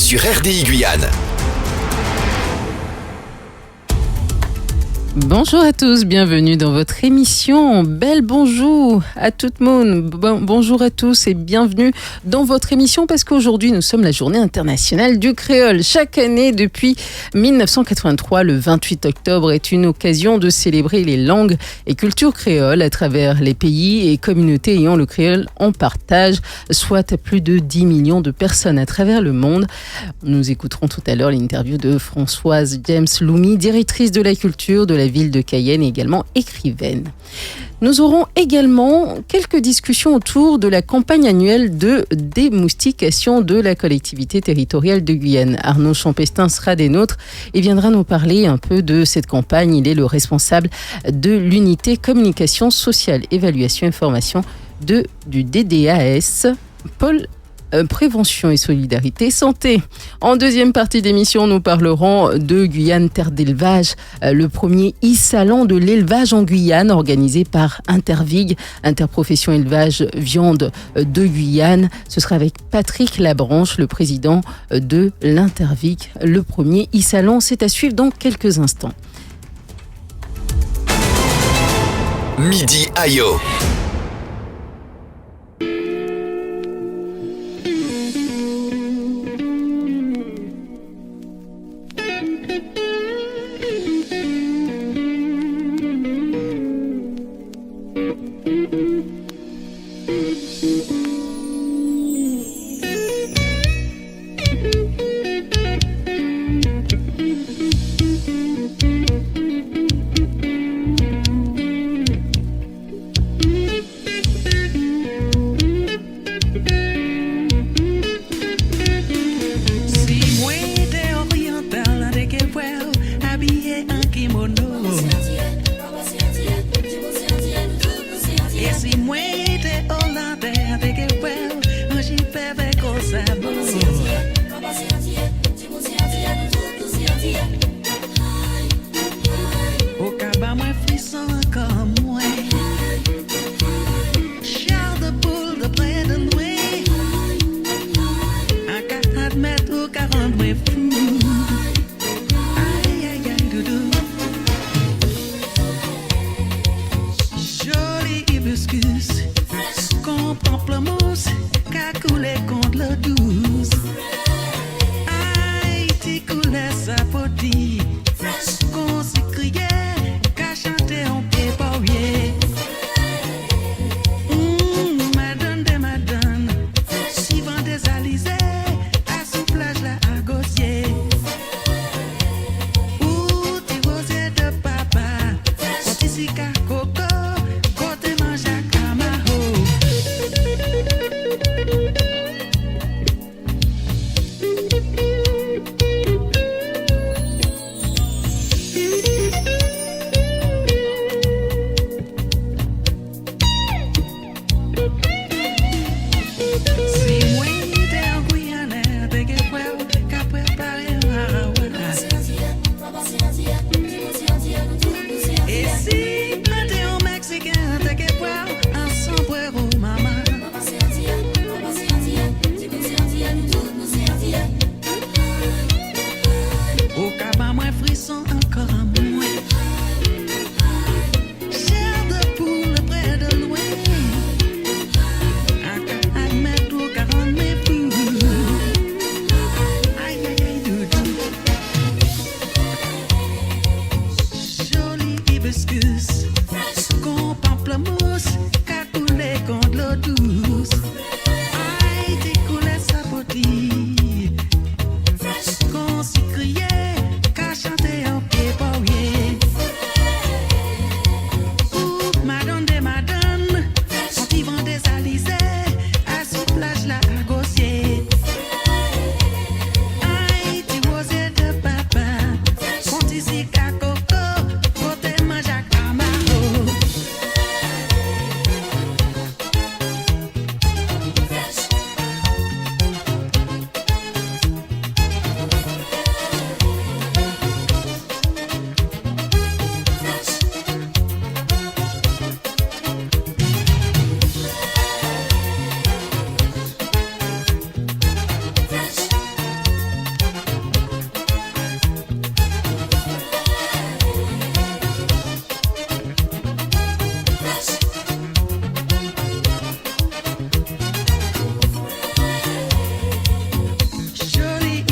sur RDI Guyane. Bonjour à tous, bienvenue dans votre émission. Bel bonjour à tout le monde. Bonjour à tous et bienvenue dans votre émission parce qu'aujourd'hui nous sommes la journée internationale du créole. Chaque année depuis 1983, le 28 octobre est une occasion de célébrer les langues et cultures créoles à travers les pays et communautés ayant le créole en partage, soit plus de 10 millions de personnes à travers le monde. Nous écouterons tout à l'heure l'interview de Françoise James Loumi, directrice de la culture de la ville de Cayenne et également écrivaine. Nous aurons également quelques discussions autour de la campagne annuelle de démoustication de la collectivité territoriale de Guyane. Arnaud Champestin sera des nôtres et viendra nous parler un peu de cette campagne. Il est le responsable de l'unité communication sociale, évaluation et formation du DDAS, Pôle Prévention et Solidarité Santé. En deuxième partie d'émission, nous parlerons de Guyane Terre d'élevage, le premier e-salon de l'élevage en Guyane organisé par Intervig, Interprofession Élevage Viande de Guyane. Ce sera avec Patrick Labranche, le président de l'Intervig. Le premier e-salon, c'est à suivre dans quelques instants. Midi Ayo. Madone, si vent des alizés, à sous plage la à Gaussier.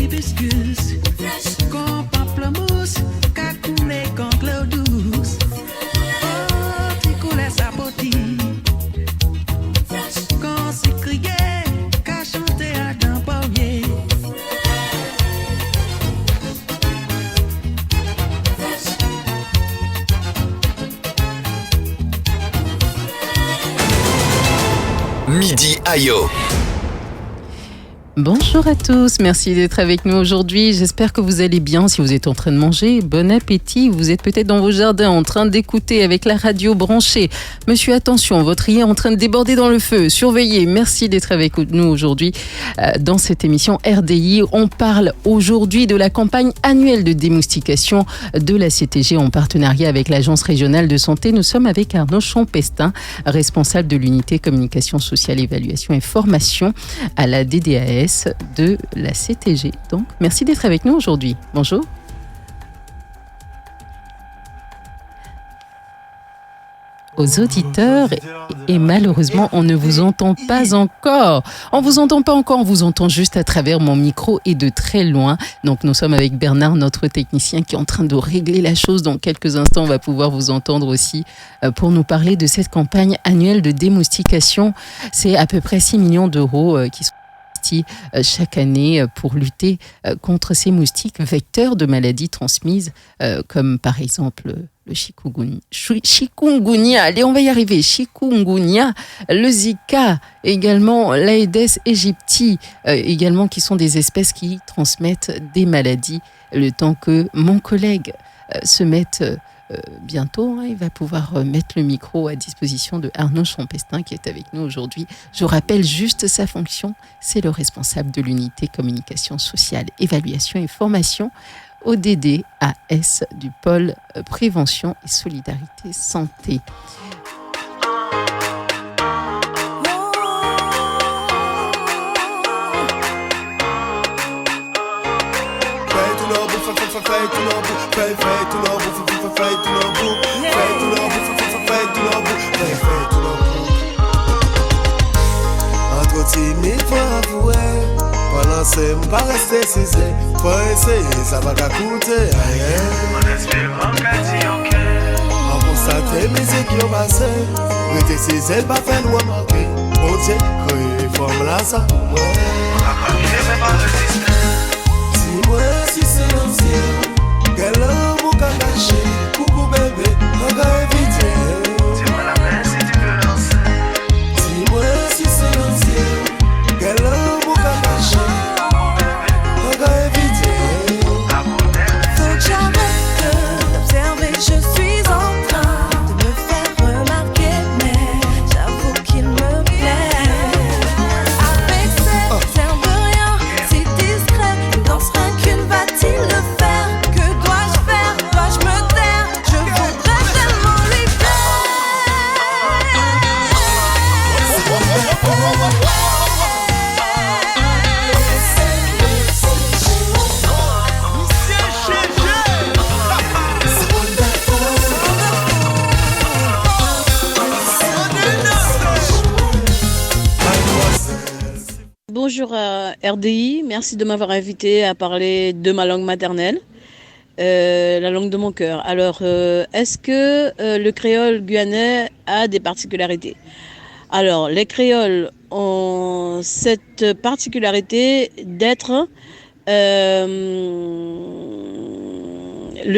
hibiscus, con pamplemousse, cacoulé con l'eau douce. Oh, tu coulais sa potille, quand c'est crié, qu'a chanté à d'un pommier. Midi Ayo. Bonjour à tous, merci d'être avec nous aujourd'hui. J'espère que vous allez bien. Si vous êtes en train de manger, bon appétit. Vous êtes peut-être dans vos jardins en train d'écouter avec la radio branchée. Monsieur, attention, votre riz est en train de déborder dans le feu. Surveillez. Merci d'être avec nous aujourd'hui dans cette émission RDI. On parle aujourd'hui de la campagne annuelle de démoustication de la CTG en partenariat avec l'Agence régionale de santé. Nous sommes avec Arnaud Champestin, responsable de l'unité communication sociale, évaluation et formation à la DDAS de la CTG. Donc, merci d'être avec nous aujourd'hui. Bonjour. Aux auditeurs, et malheureusement, on ne vous entend pas encore. On vous entend pas encore, on vous entend juste à travers mon micro et de très loin. Donc, nous sommes avec Bernard, notre technicien, qui est en train de régler la chose. Dans quelques instants, on va pouvoir vous entendre aussi pour nous parler de cette campagne annuelle de démoustication. C'est à peu près 6 millions d'euros qui sont chaque année pour lutter contre ces moustiques vecteurs de maladies transmises comme par exemple le chikungunya, allez on va y arriver, chikungunya, le Zika, également l'Aedes aegypti, également qui sont des espèces qui transmettent des maladies. Le temps que mon collègue se mette bientôt, il va pouvoir mettre le micro à disposition de Arnaud Champestin qui est avec nous aujourd'hui. Je rappelle juste sa fonction, c'est le responsable de l'unité communication sociale, évaluation et formation au DDAS du pôle prévention et solidarité santé. Timide, faut avouer. Balancer, m'pas rester cisé. Faut essayer, ça va qu'à coûter. On espère en cas d'y ok. On constate mes qui ont passé. Rester cisé, pas fait nous remarquer. On tient, créer, forme là, ça pour moi. On a pas mis les mêmes à résister. Dis-moi si c'est l'ancien. Quel homme ou qu'à cacher. Coucou bébé, on va éviter. Dis-moi la main si tu veux lancer. Dis-moi si c'est l'ancien. Quel homme ou qu'à cacher. On va éviter. Faut que j'arrête d'observer, je suis en train de me faire remarquer, mais j'avoue qu'il me plaît. Avec cet air de rien, si discret, dans ce rancune va-t-il le faire? Que dois-je faire? Dois-je me taire? Je voudrais tellement lui Bonjour à RDI, merci de m'avoir invité à parler de ma langue maternelle, la langue de mon cœur. Alors, est-ce que le créole guyanais a des particularités? Alors, les créoles ont cette particularité d'être le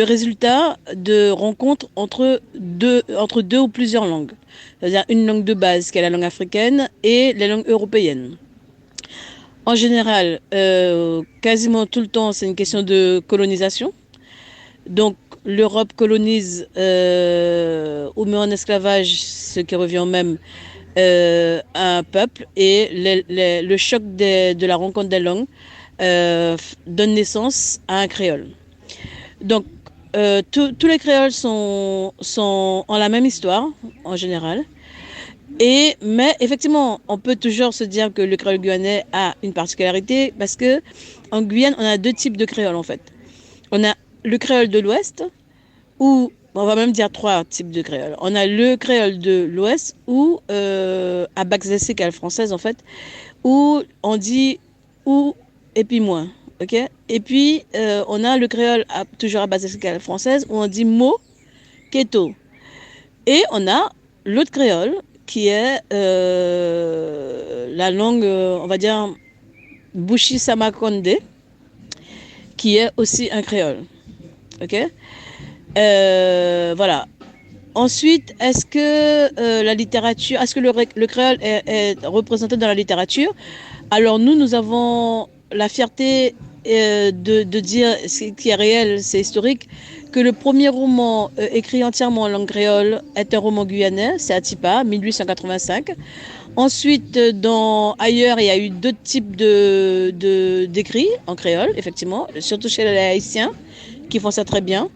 résultat de rencontres entre deux ou plusieurs langues. C'est-à-dire une langue de base qui est la langue africaine et les langues européennes. En général, quasiment tout le temps, c'est une question de colonisation. Donc, l'Europe colonise ou met en esclavage, ce qui revient au même, un peuple. Et le choc de la rencontre des langues donne naissance à un créole. Donc, tous les créoles ont la même histoire, en général. Mais effectivement, on peut toujours se dire que le créole guyanais a une particularité parce que en Guyane, on a deux types de créoles en fait. On a le créole de l'Ouest, ou on va même dire trois types de créoles. On a le créole de l'Ouest, ou à Bac-Zessé, qui est la française en fait, où on dit ou et puis moins. Ok. Et puis, on a le créole toujours à base escale française où on dit mot, keto. Et on a l'autre créole qui est la langue, on va dire, Bushi Samakonde, qui est aussi un créole. Ok. Voilà. Ensuite, est-ce que la littérature, est-ce que le créole est représenté dans la littérature? Alors nous avons la fierté de dire ce qui est réel, c'est historique, que le premier roman écrit entièrement en langue créole est un roman guyanais, c'est Atipa, 1885. Ensuite, ailleurs, il y a eu d'autres types d'écrits en créole, effectivement, surtout chez les Haïtiens, qui font ça très bien.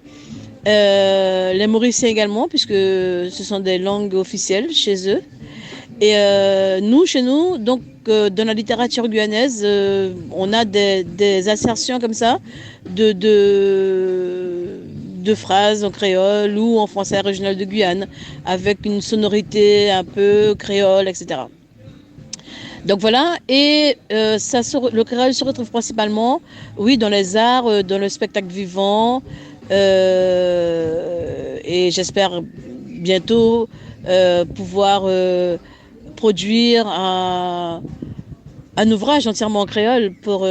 Les Mauriciens également, puisque ce sont des langues officielles chez eux. Et chez nous, donc dans la littérature guyanaise, on a des assertions comme ça de phrases en créole ou en français régional de Guyane, avec une sonorité un peu créole, etc. Donc voilà, et le créole se retrouve principalement, oui, dans les arts, dans le spectacle vivant, et j'espère bientôt pouvoir produire un ouvrage entièrement en créole pour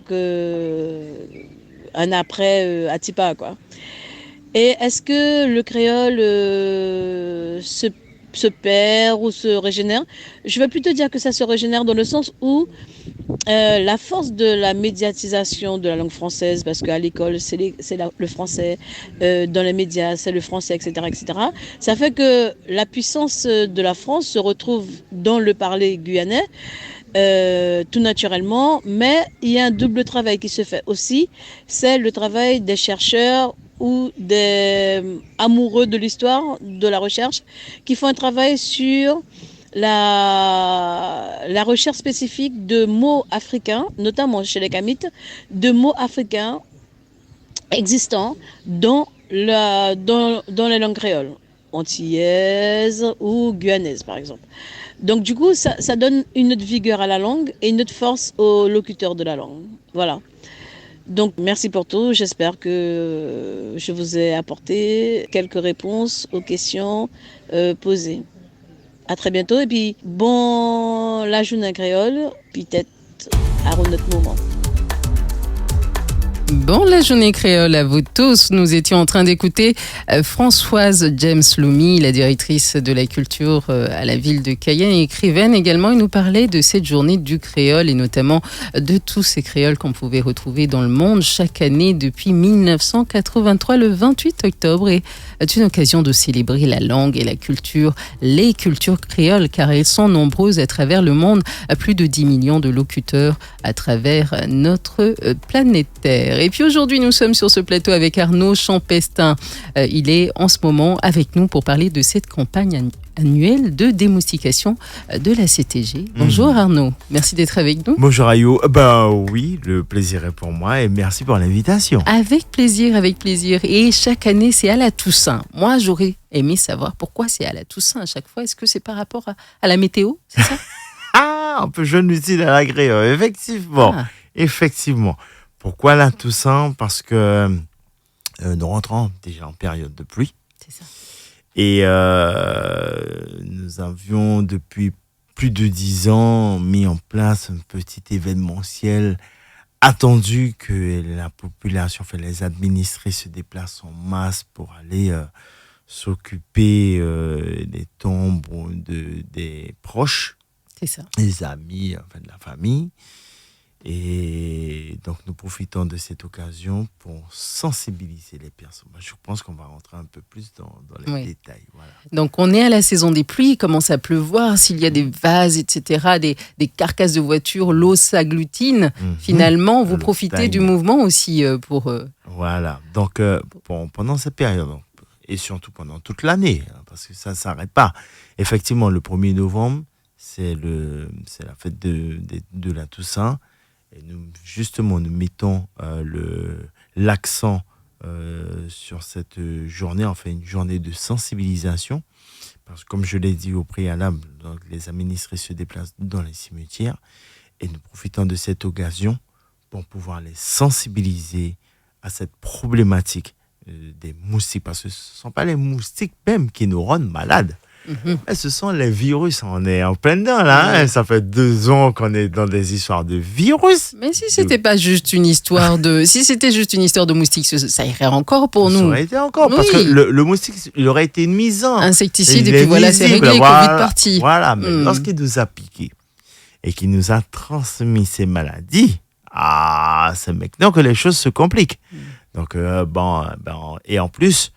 que un après Atipa, quoi. Et est-ce que le créole se perd ou se régénère? Je vais plutôt dire que ça se régénère dans le sens où la force de la médiatisation de la langue française, parce qu'à l'école, c'est le français, dans les médias, c'est le français, etc., etc., ça fait que la puissance de la France se retrouve dans le parler guyanais, tout naturellement, mais il y a un double travail qui se fait aussi, c'est le travail des chercheurs ou des amoureux de l'histoire, de la recherche, qui font un travail sur la recherche spécifique de mots africains, notamment chez les Kamites, de mots africains existants dans les langues créoles, antillaises ou guyanaises par exemple. Donc du coup, ça donne une autre vigueur à la langue et une autre force aux locuteurs de la langue. Voilà. Donc merci pour tout, j'espère que je vous ai apporté quelques réponses aux questions posées. À très bientôt et puis bon la journée créole, peut-être à un autre moment. Bon, la journée créole à vous tous. Nous étions en train d'écouter Françoise James Loumi, la directrice de la culture à la ville de Cayenne et écrivaine également. Il nous parlait de cette journée du créole et notamment de tous ces créoles qu'on pouvait retrouver dans le monde chaque année depuis 1983. Le 28 octobre est une occasion de célébrer la langue et la culture, les cultures créoles, car elles sont nombreuses à travers le monde, à plus de 10 millions de locuteurs à travers notre planète Terre. Et puis aujourd'hui, nous sommes sur ce plateau avec Arnaud Champestin. Il est en ce moment avec nous pour parler de cette campagne annuelle de démoustication de la CTG. Bonjour Arnaud, merci d'être avec nous. Bonjour Ayo, oui, le plaisir est pour moi et merci pour l'invitation. Avec plaisir, avec plaisir. Et chaque année, c'est à la Toussaint. Moi, j'aurais aimé savoir pourquoi c'est à la Toussaint à chaque fois. Est-ce que c'est par rapport à la météo, c'est ça? Un peu jeune utile à l'agrément, effectivement. Pourquoi la Toussaint? Parce que nous rentrons déjà en période de pluie. C'est ça. Et nous avions depuis plus de 10 ans mis en place un petit événementiel attendu que la population, les administrés se déplacent en masse pour aller s'occuper des tombes des proches, C'est ça. des amis, de la famille. Et donc, nous profitons de cette occasion pour sensibiliser les personnes. Je pense qu'on va rentrer un peu plus dans les détails. Voilà. Donc, on est à la saison des pluies, il commence à pleuvoir. S'il y a des vases, etc., des carcasses de voitures, l'eau s'agglutine. Finalement, vous profitez du mouvement aussi pour... Voilà. Donc, pendant cette période, et surtout pendant toute l'année, parce que ça ne s'arrête pas. Effectivement, le 1er novembre, c'est la fête de la Toussaint. Et nous mettons l'accent sur cette journée, une journée de sensibilisation. Parce que, comme je l'ai dit au préalable, les administrés se déplacent dans les cimetières et nous profitons de cette occasion pour pouvoir les sensibiliser à cette problématique des moustiques. Parce que ce ne sont pas les moustiques même qui nous rendent malades. Mais ce sont les virus. On est en plein dedans, là. Hein. Ça fait 2 ans qu'on est dans des histoires de virus. Mais si c'était pas juste une histoire de, si c'était juste une histoire de moustiques, ça irait encore pour Ça nous. aurait été encore. Oui. Parce que le moustique, il aurait été nuisant. Insecticide, Il et est puis voilà, c'est nuisible, réglé, voilà. Covid parti. Voilà, mais lorsqu'il nous a piqué et qu'il nous a transmis ces maladies, c'est maintenant que les choses se compliquent. Donc, et en plus,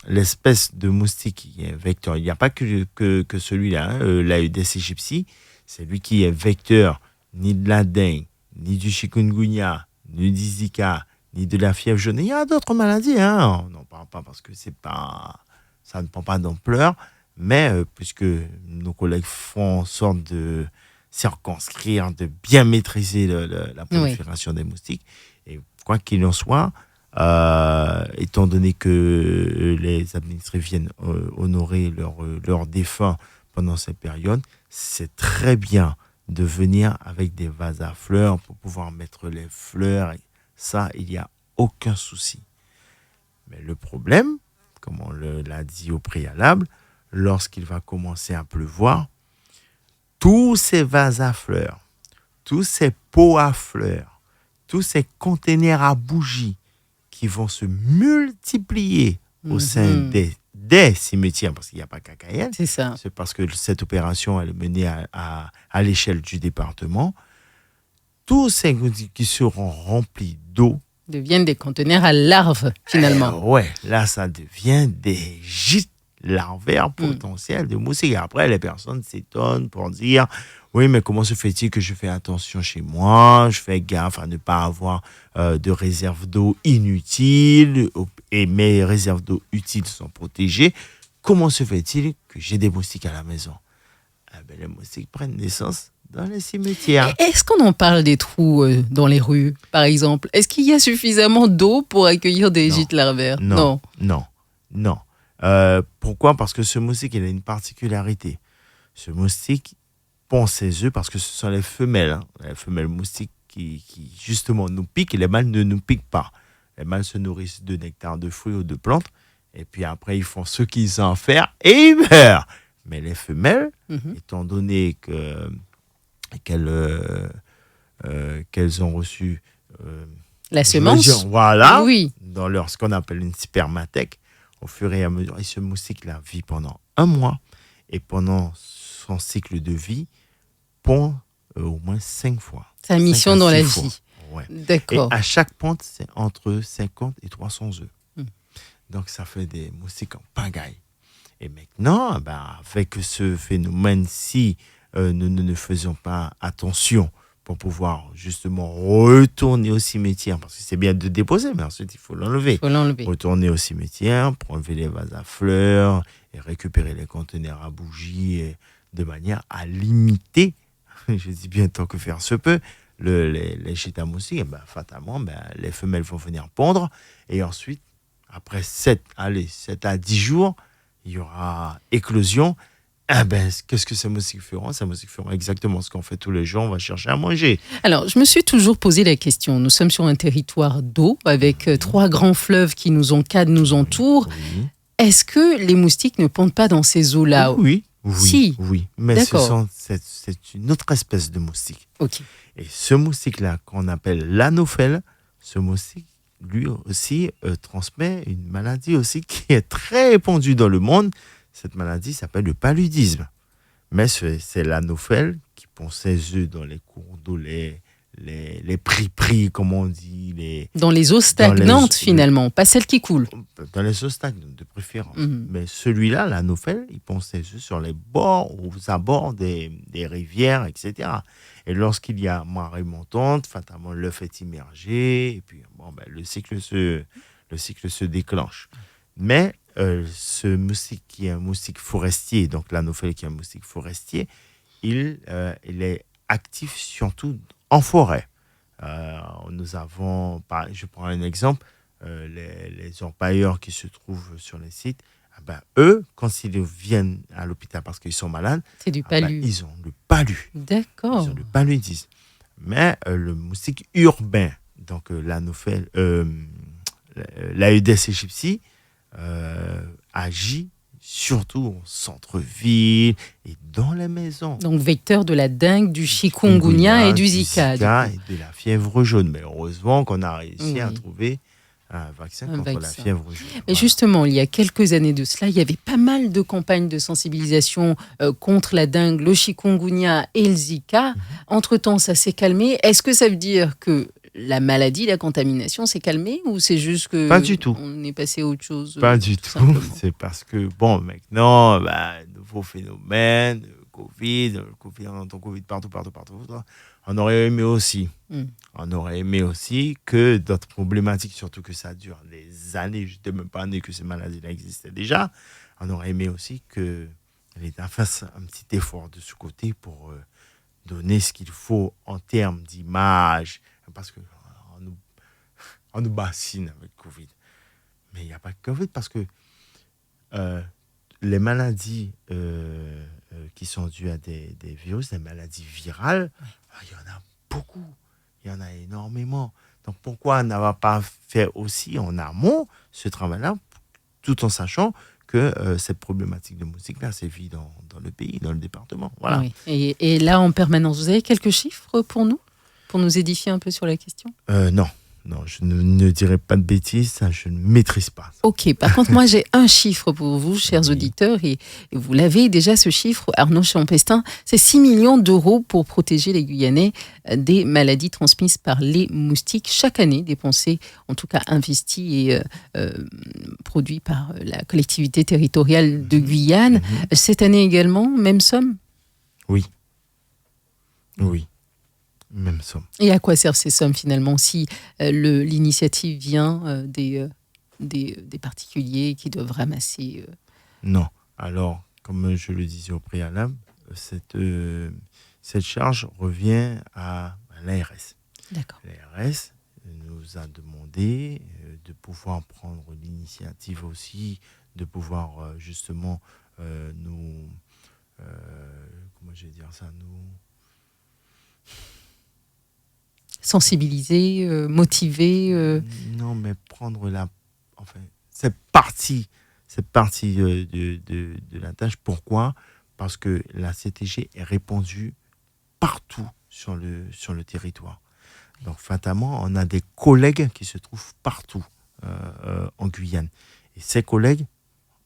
l'espèce de moustique qui est vecteur, il n'y a pas que celui-là, l'Aedes aegypti, c'est lui qui est vecteur ni de la dengue, ni du chikungunya, ni du Zika, ni de la fièvre jaune. Il y a d'autres maladies, on n'en parle pas parce que ça ne prend pas d'ampleur, mais puisque nos collègues font en sorte de circonscrire, de bien maîtriser la prolifération des moustiques, et quoi qu'il en soit, étant donné que les administrés viennent honorer leurs défunts pendant cette période, c'est très bien de venir avec des vases à fleurs pour pouvoir mettre les fleurs. Ça, il n'y a aucun souci. Mais le problème, comme on l'a dit au préalable, lorsqu'il va commencer à pleuvoir, tous ces vases à fleurs, tous ces pots à fleurs, tous ces containers à bougies qui vont se multiplier au sein des cimetières, parce qu'il n'y a pas qu'à Cayenne. C'est ça. C'est parce que cette opération, elle est menée à l'échelle du département. Tous ces qui seront remplis d'eau Deviennent des conteneurs à larves, finalement. Là, ça devient des gîtes larvaires potentiels de moustiques. Après, les personnes s'étonnent pour dire oui, mais comment se fait-il que je fais attention chez moi, je fais gaffe à ne pas avoir de réserve d'eau inutile et mes réserves d'eau utiles sont protégées. Comment se fait-il que j'ai des moustiques à la maison? Les moustiques prennent naissance dans les cimetières. Est-ce qu'on en parle des trous dans les rues, par exemple? Est-ce qu'il y a suffisamment d'eau pour accueillir des gîtes larvaires? Non. Pourquoi? Parce que ce moustique, il a une particularité. Ce moustique pond ses œufs parce que ce sont les femelles moustiques qui justement nous piquent, et les mâles ne nous piquent pas. Les mâles se nourrissent de nectar de fruits ou de plantes, et puis après ils font ce qu'ils ont à faire et ils meurent. Mais les femelles, étant donné qu'elles ont reçu la semence, dans ce qu'on appelle une spermathèque, au fur et à mesure, et ce moustique-là vit pendant 1 mois, et pendant son cycle de vie, pond au moins 5 fois. Sa mission dans la fois. vie. Ouais. D'accord. Et à chaque ponte, c'est entre 50 et 300 œufs. Donc, ça fait des moustiques en pagaille. Et maintenant, avec ce phénomène, si nous ne faisons pas attention pour pouvoir justement retourner au cimetière, parce que c'est bien de déposer, mais ensuite il faut l'enlever. Retourner au cimetière pour enlever les vases à fleurs et récupérer les conteneurs à bougies de manière à limiter, je dis bien tant que faire se peut, les gîtes à moustiques. Fatalement, les femelles vont venir pondre, et ensuite, après 7 à 10 jours, il y aura éclosion. Qu'est-ce que ces moustiques feront? Ces moustiques feront exactement ce qu'on fait tous les jours, on va chercher à manger. Alors, je me suis toujours posé la question. Nous sommes sur un territoire d'eau, avec 3 grands fleuves qui nous entourent. Oui. Est-ce que les moustiques ne pondent pas dans ces eaux-là? Oui. Mais D'accord. c'est une autre espèce de moustique. Ok. Et ce moustique-là, qu'on appelle l'anophèle, ce moustique, lui aussi, transmet une maladie aussi qui est très répandue dans le monde. Cette maladie s'appelle le paludisme. Mais c'est l'anophèle qui pond ses œufs dans les cours d'eau, les prix, comme on dit. Dans les eaux stagnantes, finalement, pas celles qui coulent. Dans les eaux stagnantes, de préférence. Mais celui-là, l'anophèle, il pond ses œufs sur les bords, aux abords des rivières, etc. Et lorsqu'il y a marée montante, fatalement, l'œuf est immergé, et puis le cycle se déclenche. Mais ce moustique qui est un moustique forestier, donc l'anophèle qui est un moustique forestier, il est actif surtout en forêt. Nous avons, je prends un exemple, les orpailleurs qui se trouvent sur les sites, eux, quand ils viennent à l'hôpital parce qu'ils sont malades, c'est du palu. Ils ont le palu. D'accord. Ils ont le paludisme. Mais le moustique urbain, donc l'Aedes aegypti, agit surtout au centre-ville et dans les maisons. Donc vecteur de la dengue, du chikungunya et du Zika. du coup. Et de la fièvre jaune. Mais heureusement qu'on a réussi à Oui. trouver un vaccin Un contre la vaccin. fièvre jaune. Mais Voilà. justement, il y a quelques années de cela, il y avait pas mal de campagnes de sensibilisation contre la dengue, le chikungunya et le Zika. Entre-temps, ça s'est calmé. Est-ce que ça veut dire que la maladie, la contamination s'est calmée ou c'est juste que Pas du tout. on est passé à autre chose Pas du tout. simplement. C'est parce que, bon, maintenant, nouveau phénomène, le Covid, on entend Covid partout. On aurait aimé aussi. Mm. On aurait aimé aussi que d'autres problématiques, surtout que ça dure des années, je n'étais même pas né que ces maladies-là existaient déjà. On aurait aimé aussi que l'État fasse un petit effort de ce côté pour donner ce qu'il faut en termes d'image. Parce qu'on nous bassine avec Covid. Mais il n'y a pas que Covid parce que les maladies qui sont dues à des virus, des maladies virales, il y en a beaucoup. Il y en a énormément. Donc pourquoi n'avoir pas fait aussi en amont ce travail-là, tout en sachant que cette problématique de moustique-là sévit dans le pays, dans le département. Voilà. Oui. Et là, en permanence, vous avez quelques chiffres pour nous édifier un peu sur la question? Non, je ne dirai pas de bêtises, ça, je ne maîtrise pas. Ok, par contre, moi j'ai un chiffre pour vous, chers Oui. auditeurs, et vous l'avez déjà ce chiffre, Arnaud Champestin, c'est 6 millions d'euros pour protéger les Guyanais des maladies transmises par les moustiques chaque année, dépensés, en tout cas investis et produits par la collectivité territoriale de Guyane. Cette année également, même somme? Oui, même somme. Et à quoi servent ces sommes finalement si l'initiative vient des particuliers qui doivent ramasser Non. Alors, comme je le disais au préalable, cette charge revient à l'ARS. D'accord. L'ARS nous a demandé de pouvoir prendre l'initiative aussi, de pouvoir justement nous... comment je vais dire ça, Sensibiliser, motiver. Non, mais prendre cette partie de la tâche. Pourquoi? Parce que la CTG est répandue partout sur le territoire. Donc, fatalement, on a des collègues qui se trouvent partout en Guyane. Et ces collègues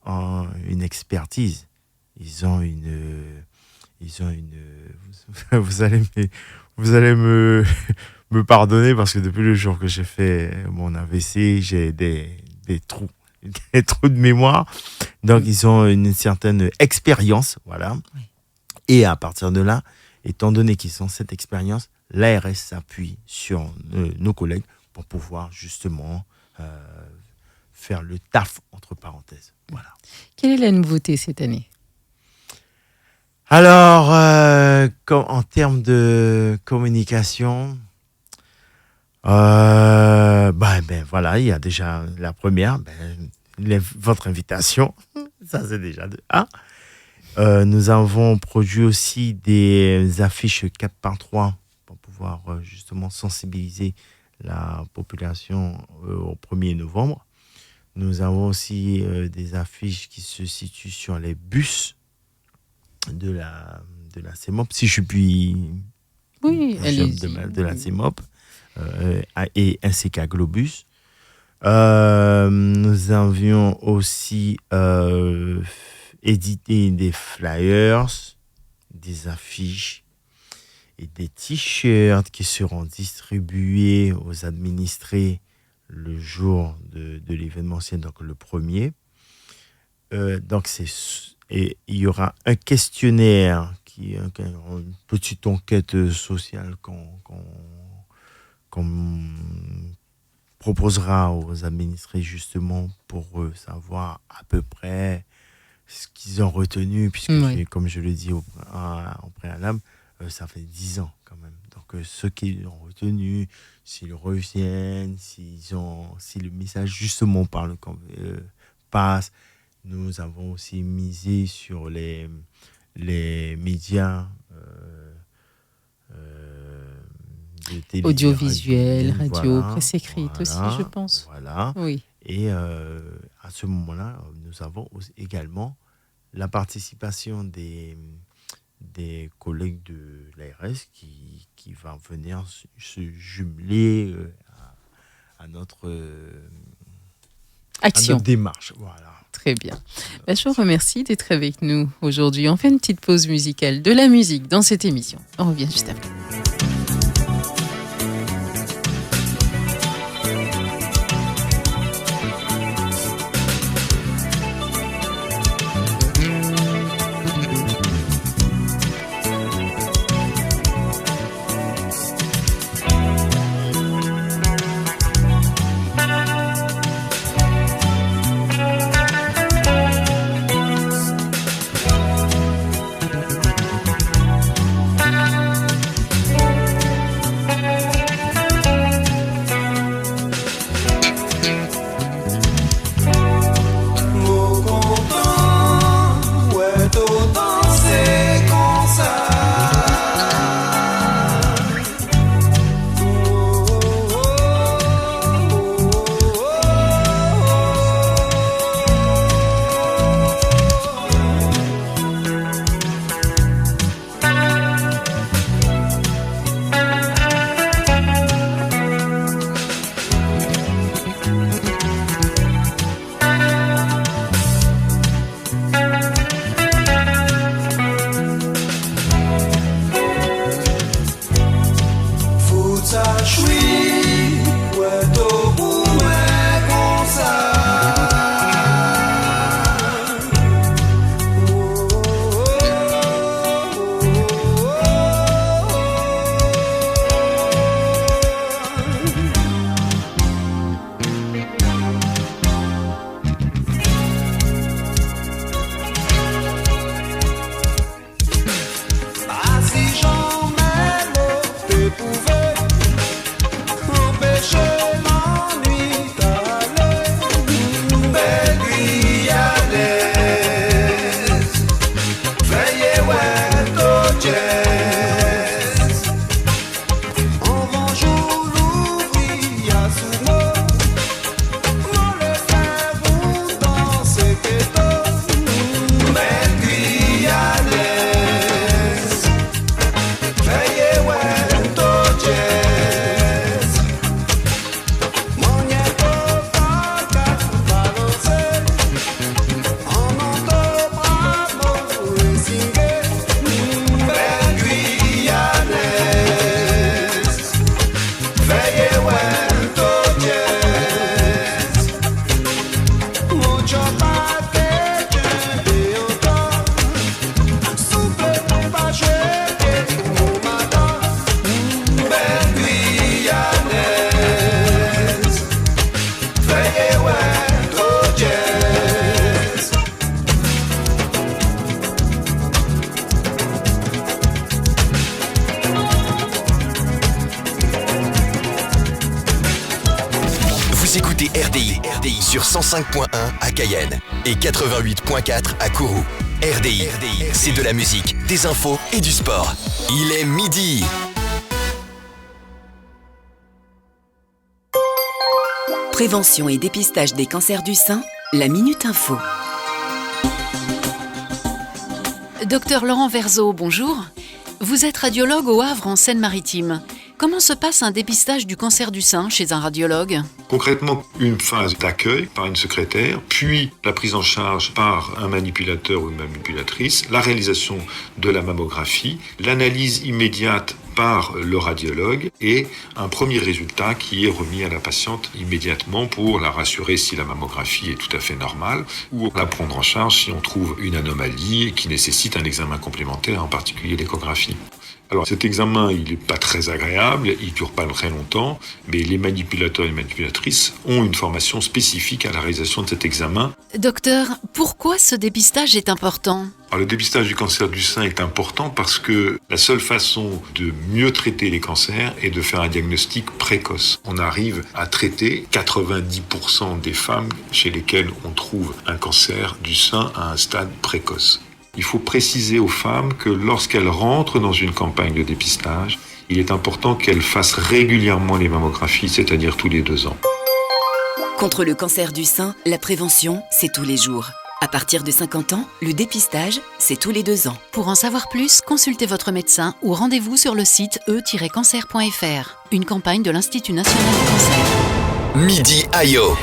ont une expertise. Ils ont une vous allez me pardonner parce que depuis le jour que j'ai fait mon AVC, j'ai des trous de mémoire. Donc, ils ont une certaine expérience, voilà. Oui. Et à partir de là, étant donné qu'ils ont cette expérience, l'ARS s'appuie sur nos collègues pour pouvoir justement faire le taf, entre parenthèses. Voilà. Quelle est la nouveauté cette année? Alors, en termes de communication, voilà, il y a déjà la première, votre invitation, ça c'est déjà de un. Nous avons produit aussi des affiches 4x3 pour pouvoir justement sensibiliser la population au 1er novembre. Nous avons aussi des affiches qui se situent sur les bus de la CEMOP, si je puis Oui, allez-y. de la CEMOP et ainsi qu'à Globus. Nous avions aussi édité des flyers, des affiches et des t-shirts qui seront distribués aux administrés le jour de l'événementiel, donc le 1er. Donc et il y aura un questionnaire une petite enquête sociale qu'on proposera aux administrés justement pour savoir à peu près ce qu'ils ont retenu, puisque Oui. comme je le dis en préalable, ça fait 10 ans quand même. Donc ceux qui ont retenu, s'ils reviennent, si le message justement passe. Nous avons aussi misé sur les médias télé, Audiovisuel, radio, voilà, presse écrite aussi, je pense. Voilà. Oui. Et à ce moment-là, nous avons également la participation des collègues de l'ARS qui va venir se jumeler à notre Action. démarche. Voilà. Très bien. Je vous remercie d'être avec nous aujourd'hui. On fait une petite pause musicale, de la musique dans cette émission. On revient juste après. Écoutez RDI sur 105.1 à Cayenne et 88.4 à Kourou. RDI, c'est de la musique, des infos et du sport. Il est midi. Prévention et dépistage des cancers du sein, la Minute Info. Docteur Laurent Verzeau, bonjour. Vous êtes radiologue au Havre en Seine-Maritime. Comment se passe un dépistage du cancer du sein chez un radiologue ? Concrètement, une phase d'accueil par une secrétaire, puis la prise en charge par un manipulateur ou une manipulatrice, la réalisation de la mammographie, l'analyse immédiate par le radiologue et un premier résultat qui est remis à la patiente immédiatement pour la rassurer si la mammographie est tout à fait normale ou la prendre en charge si on trouve une anomalie qui nécessite un examen complémentaire, en particulier l'échographie. Alors cet examen, il n'est pas très agréable, il ne dure pas très longtemps, mais les manipulateurs et les manipulatrices ont une formation spécifique à la réalisation de cet examen. Docteur, pourquoi ce dépistage est important ? Alors, le dépistage du cancer du sein est important parce que la seule façon de mieux traiter les cancers est de faire un diagnostic précoce. On arrive à traiter 90% des femmes chez lesquelles on trouve un cancer du sein à un stade précoce. Il faut préciser aux femmes que lorsqu'elles rentrent dans une campagne de dépistage, il est important qu'elles fassent régulièrement les mammographies, c'est-à-dire tous les 2 ans. Contre le cancer du sein, la prévention, c'est tous les jours. À partir de 50 ans, le dépistage, c'est tous les 2 ans. Pour en savoir plus, consultez votre médecin ou rendez-vous sur le site e-cancer.fr. Une campagne de l'Institut national du cancer. Midi Ayo.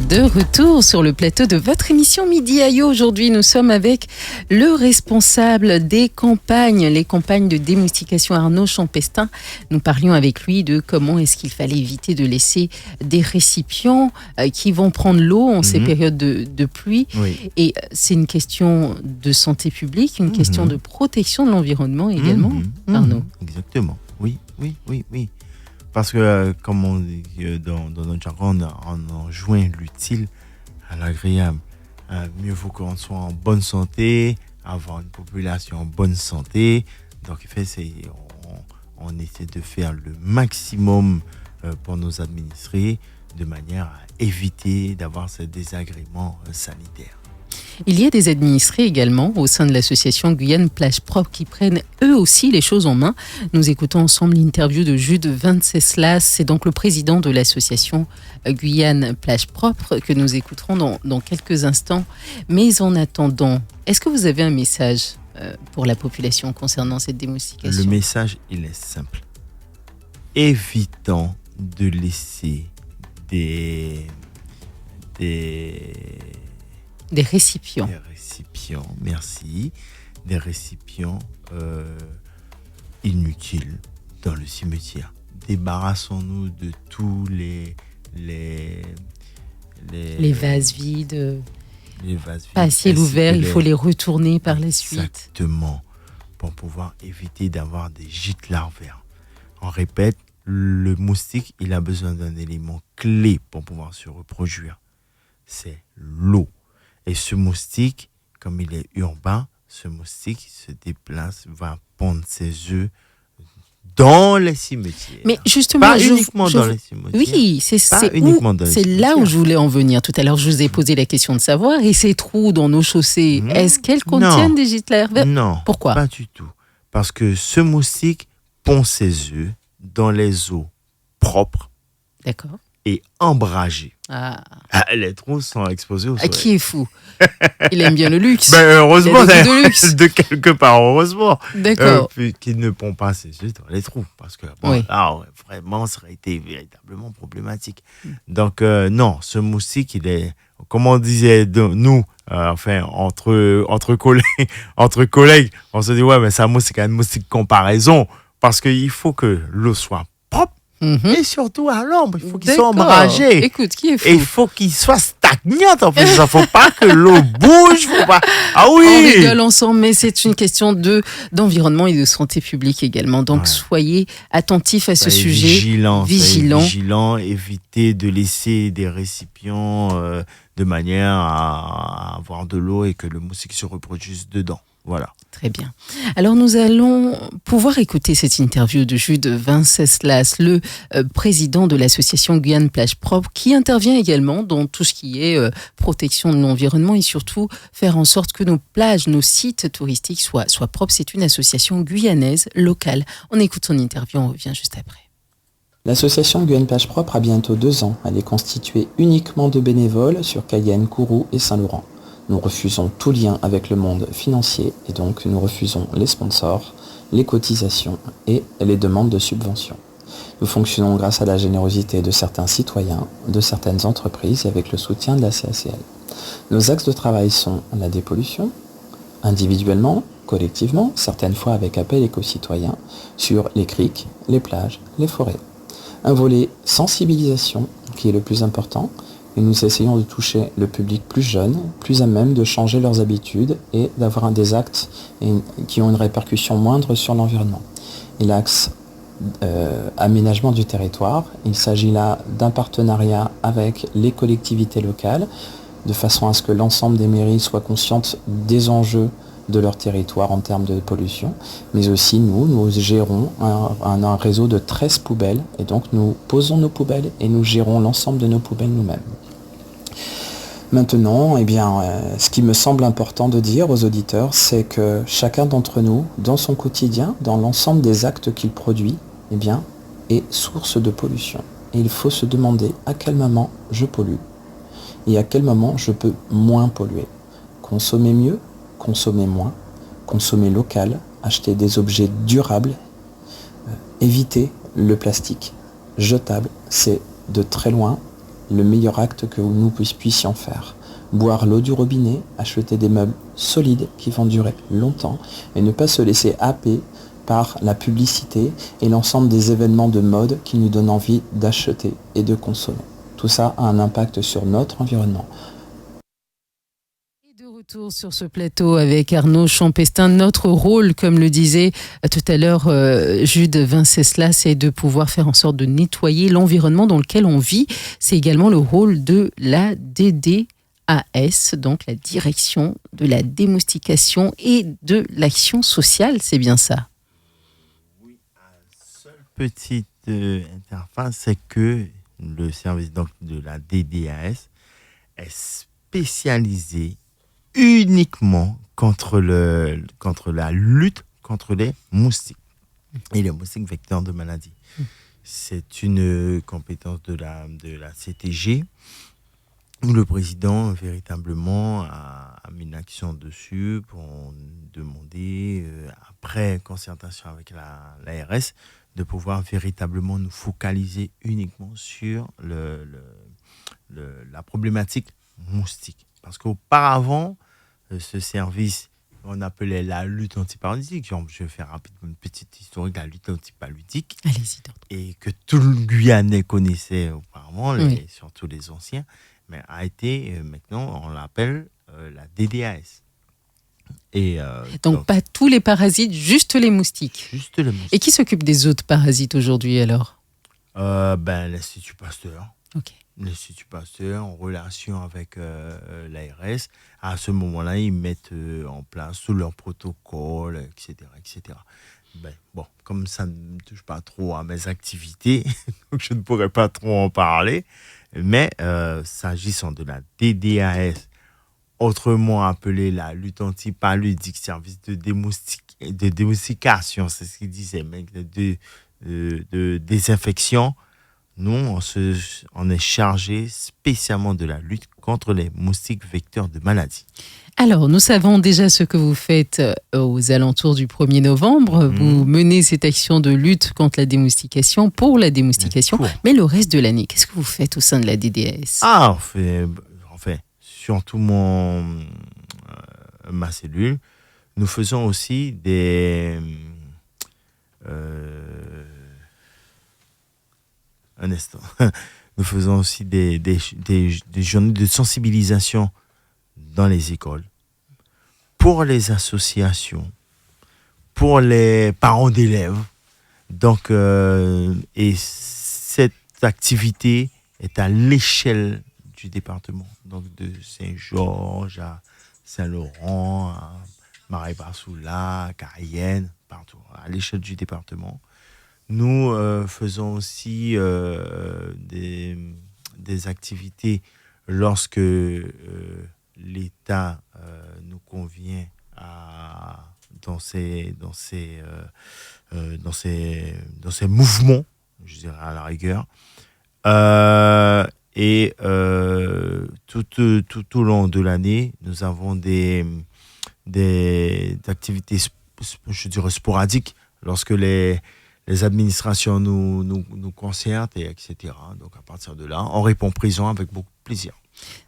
De retour sur le plateau de votre émission Midi Ayo. Aujourd'hui, nous sommes avec le responsable des campagnes, les campagnes de démoustication, Arnaud Champestin. Nous parlions avec lui de comment est-ce qu'il fallait éviter de laisser des récipients qui vont prendre l'eau en ces périodes de pluie. Oui. Et c'est une question de santé publique, une question de protection de l'environnement également, Arnaud. Exactement. Oui. Parce que, comme on dit dans notre jargon, on en joint l'utile à l'agréable. Mieux vaut qu'on soit en bonne santé, avoir une population en bonne santé. Donc, en fait, on essaie de faire le maximum pour nos administrés de manière à éviter d'avoir ce désagrément sanitaire. Il y a des administrés également au sein de l'association Guyane Plage Propre qui prennent eux aussi les choses en main. Nous écoutons ensemble l'interview de Jude Venceslas, c'est donc le président de l'association Guyane Plage Propre que nous écouterons dans quelques instants. Mais en attendant, est-ce que vous avez un message pour la population concernant cette démoustication ? Le message, il est simple. Évitons de laisser des récipients. Des récipients, merci. Des récipients inutiles dans le cimetière. Débarrassons-nous de tous les vases vides. Les vases vides. Pas à ciel ouvert, il faut les retourner par la suite. Exactement. Pour pouvoir éviter d'avoir des gîtes larvaires. On répète, le moustique, il a besoin d'un élément clé pour pouvoir se reproduire. C'est l'eau. Et ce moustique, comme il est urbain, ce moustique se déplace, va pondre ses œufs dans les cimetières. Mais justement, pas uniquement dans les cimetières. Oui, c'est là où je voulais en venir. Tout à l'heure, je vous ai posé la question de savoir, et ces trous dans nos chaussées, est-ce qu'elles contiennent des gîtes larvaires ? Non. Pourquoi ? Pas du tout. Parce que ce moustique pond ses œufs dans les eaux propres. D'accord. Et embragées. Ah. Les trous sont exposés au soleil. Qui est fou ? Il aime bien le luxe. Heureusement, de luxe. De quelque part, heureusement. D'accord. Qu'il ne pond pas ses œufs dans les trous. Parce que vraiment, ça aurait été véritablement problématique. Donc, non, ce moustique, il est, comme on disait nous, entre collègues, on se dit, ouais, mais ça, c'est un moustique comparaison. Parce qu'il faut que l'eau soit propre. Et surtout à l'ombre, il faut qu'il soit ombragé. Écoute, qui est fou ? Et il faut qu'il soit stagnant. En fait, il ne faut pas que l'eau bouge. Faut pas... Ah oui. On rigole ensemble, mais c'est une question d'environnement et de santé publique également. Donc, soyez attentifs à ce sujet. Vigilant. Évitez de laisser des récipients de manière à avoir de l'eau et que le moustique se reproduise dedans. Voilà. Très bien. Alors, nous allons pouvoir écouter cette interview de Jude Venceslas, le président de l'association Guyane Plage Propre, qui intervient également dans tout ce qui est protection de l'environnement et surtout faire en sorte que nos plages, nos sites touristiques soient propres. C'est une association guyanaise locale. On écoute son interview, on revient juste après. L'association Guyane Plage Propre a bientôt 2 ans. Elle est constituée uniquement de bénévoles sur Cayenne, Kourou et Saint-Laurent. Nous refusons tout lien avec le monde financier et donc nous refusons les sponsors, les cotisations et les demandes de subventions. Nous fonctionnons grâce à la générosité de certains citoyens, de certaines entreprises et avec le soutien de la CACL. Nos axes de travail sont la dépollution, individuellement, collectivement, certaines fois avec appel éco-citoyen, sur les criques, les plages, les forêts. Un volet sensibilisation qui est le plus important, et nous essayons de toucher le public plus jeune, plus à même de changer leurs habitudes et d'avoir des actes qui ont une répercussion moindre sur l'environnement. Et l'axe aménagement du territoire, il s'agit là d'un partenariat avec les collectivités locales, de façon à ce que l'ensemble des mairies soient conscientes des enjeux de leur territoire en termes de pollution, mais aussi nous gérons un réseau de 13 poubelles, et donc nous posons nos poubelles et nous gérons l'ensemble de nos poubelles nous-mêmes. Maintenant, ce qui me semble important de dire aux auditeurs, c'est que chacun d'entre nous, dans son quotidien, dans l'ensemble des actes qu'il produit, est source de pollution. Et il faut se demander à quel moment je pollue et à quel moment je peux moins polluer. Consommer mieux, consommer moins, consommer local, acheter des objets durables, éviter le plastique jetable, c'est de très loin le meilleur acte que nous puissions faire. Boire l'eau du robinet, acheter des meubles solides qui vont durer longtemps et ne pas se laisser happer par la publicité et l'ensemble des événements de mode qui nous donnent envie d'acheter et de consommer. Tout ça a un impact sur notre environnement. Retour sur ce plateau avec Arnaud Champestin. Notre rôle, comme le disait tout à l'heure Jude Vinceslas, c'est de pouvoir faire en sorte de nettoyer l'environnement dans lequel on vit. C'est également le rôle de la DDAS, donc la direction de la démoustication et de l'action sociale, c'est bien ça? Oui, une seule petite interface, c'est que le service donc, de la DDAS est spécialisé uniquement contre la lutte contre les moustiques et les moustiques vecteurs de maladies. C'est une compétence de la CTG où le président véritablement a mis une action dessus pour demander, après concertation avec l'ARS, de pouvoir véritablement nous focaliser uniquement sur la problématique moustique. Parce qu'auparavant, ce service, on appelait la lutte antipaludique. Je vais faire rapidement une petite historique de la lutte antipaludique. Allez-y. Et que tout le Guyanais connaissait auparavant, surtout les anciens, mais a été, maintenant, on l'appelle la DDAS. Et, donc, pas tous les parasites, juste les moustiques. Juste les moustiques. Et qui s'occupe des autres parasites aujourd'hui alors? L'Institut Pasteur. Ok. L'Institut Pasteur en relation avec l'ARS. À ce moment-là, ils mettent en place tout leur protocole, etc. etc. Comme ça ne touche pas trop à mes activités, donc je ne pourrais pas trop en parler. Mais s'agissant de la DDAS, autrement appelée la lutte antipaludique, service de démoustication, c'est ce qu'ils disaient, de désinfection, nous, on est chargé spécialement de la lutte contre les moustiques vecteurs de maladies. Alors, nous savons déjà ce que vous faites aux alentours du 1er novembre. Vous menez cette action de lutte contre la démoustication, pour la démoustication. Mais le reste de l'année, qu'est-ce que vous faites au sein de la DDAS? On fait surtout ma cellule. Nous faisons aussi un instant. Nous faisons aussi des journées de sensibilisation dans les écoles, pour les associations, pour les parents d'élèves. Donc, et cette activité est à l'échelle du département, donc de Saint-Georges à Saint-Laurent, à Marais-Barsoula, à Cayenne, partout, à l'échelle du département. Nous faisons aussi des activités lorsque l'État nous convient dans ces mouvements, je dirais à la rigueur. Tout au long de l'année, nous avons des activités, je dirais, sporadiques lorsque les administrations nous concertent, etc. Donc, à partir de là, on répond présent avec beaucoup de plaisir.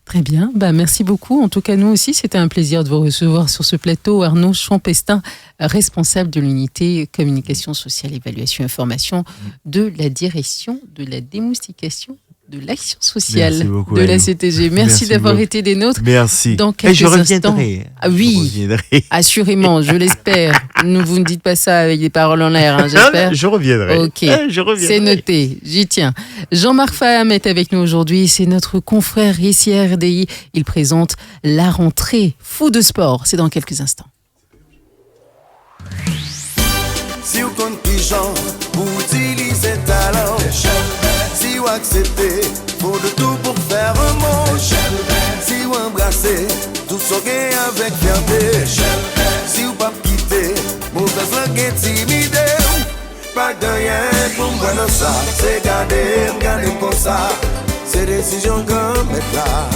Très bien, merci beaucoup. En tout cas, nous aussi, c'était un plaisir de vous recevoir sur ce plateau. Arnaud Champestin, responsable de l'unité communication sociale, évaluation et information de la direction de la démoustication de l'action sociale beaucoup, de la CTG. Merci d'avoir beaucoup. Été des nôtres. Merci. Dans quelques je reviendrai. instants. Ah oui, assurément, je l'espère. Vous ne dites pas ça avec des paroles en l'air, j'espère. Je reviendrai. Ok, c'est noté, j'y tiens. Jean-Marc Faham est avec nous aujourd'hui, c'est notre confrère ici à RDI. Il présente la rentrée Fou de sport, c'est dans quelques instants. Si vous connaissez pour utiliser talent, si vous acceptez, faut de tout pour faire un monde. Si vous songer avec fierté. Si ou pas quitter, mauvaise langue intimidée. Pas de rien pour moi dans ça. C'est garder comme ça. C'est décision qu'on met là.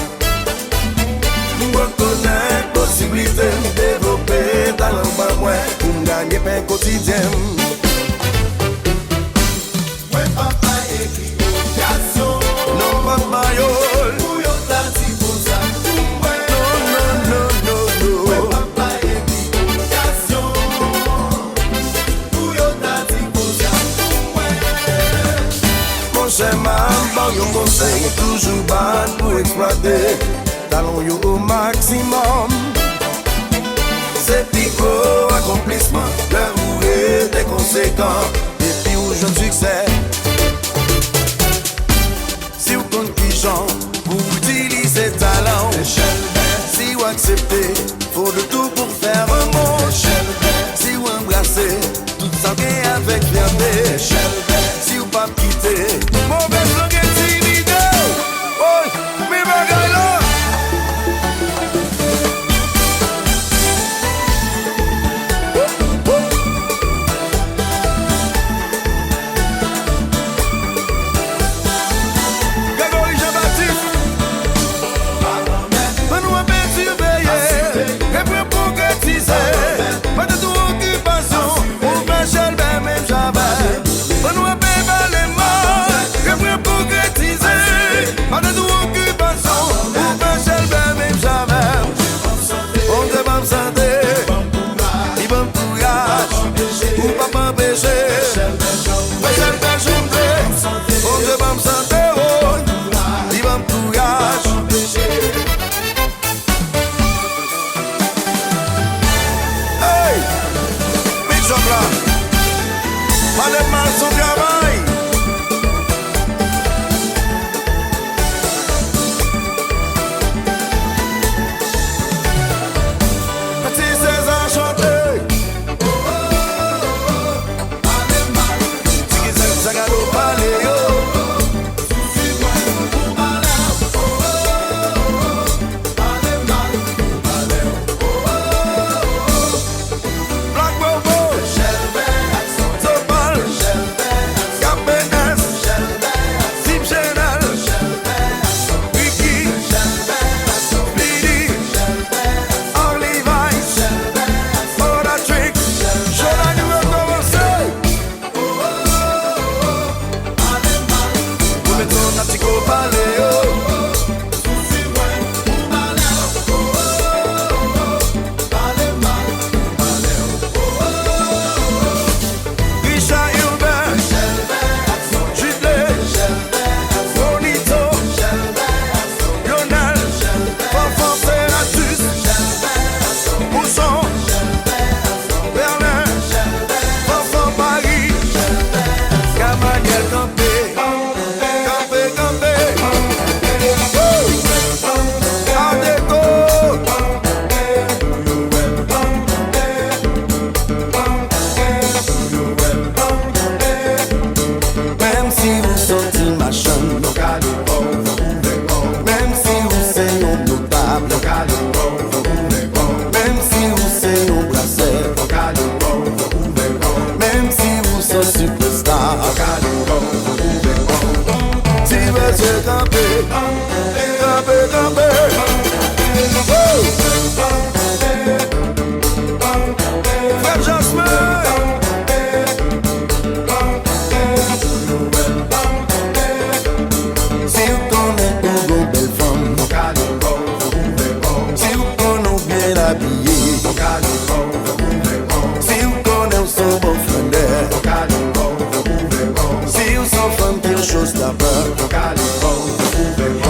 Nous reconnaître possibilité de développer talent par moi pour gagner pain quotidien. Ouais, papa écrit éducation. Non, papa yol. Pour yon tati pour ça. Non. Ouais, papa écrit éducation. Pour yon tati pour ça. Mon cher maman, yon conseil toujours bon pour exploiter. Talons yo au maximum. C'est pico accomplissement. Leur est des conséquents. Et puis où je succès. Si vous comptez qui chante, vous utilisez talent. Si vous acceptez, faut de tout pour faire un monde. Si vous embrassez, tout ça vient avec fierté. Si vous pas quitter, mauvaise langue intimidée. Oh, mais bagaille là. Pas de tout occupation, on fait seul même jamais. On nous appelle par les mains, je veux concrétiser. Pas de tout occupation, on fait seul même jamais. On te va me santé, il va me courage, ou pas m'empêcher. Pas seul même chanter, on te va me santé, il va me courage. Pas de mal son travail. Petit César chanté. Tiki Zagalo Paléo. Black Bobo.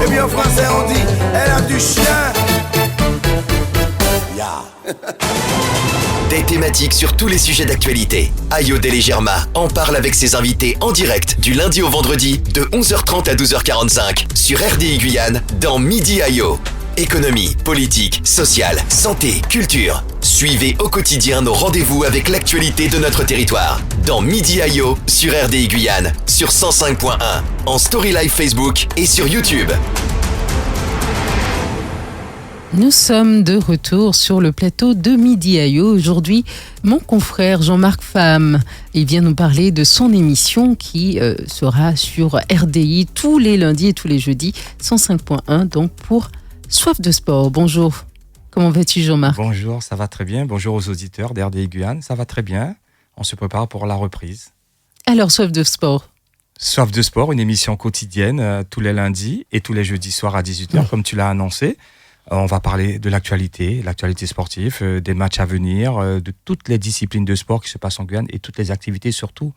Et bien en français on dit, elle a du chien. Des thématiques sur tous les sujets d'actualité. Ayo Delegerma en parle avec ses invités en direct du lundi au vendredi de 11h30 à 12h45 sur RDI Guyane dans Midi Ayo. Économie, politique, sociale, santé, culture. Suivez au quotidien nos rendez-vous avec l'actualité de notre territoire. Dans Midi Ayo sur RDI Guyane, sur 105.1, en story live Facebook et sur YouTube. Nous sommes de retour sur le plateau de Midi Ayo. Aujourd'hui, mon confrère Jean-Marc Pham, il vient nous parler de son émission qui sera sur RDI tous les lundis et tous les jeudis, 105.1, donc pour Soif de sport. Bonjour, comment vas-tu Jean-Marc ? Bonjour, ça va très bien. Bonjour aux auditeurs d'RDI Guyane, ça va très bien. On se prépare pour la reprise. Alors, Soif de sport. Soif de sport, une émission quotidienne tous les lundis et tous les jeudis soirs à 18h, comme tu l'as annoncé. On va parler de l'actualité sportive, des matchs à venir, de toutes les disciplines de sport qui se passent en Guyane et toutes les activités, surtout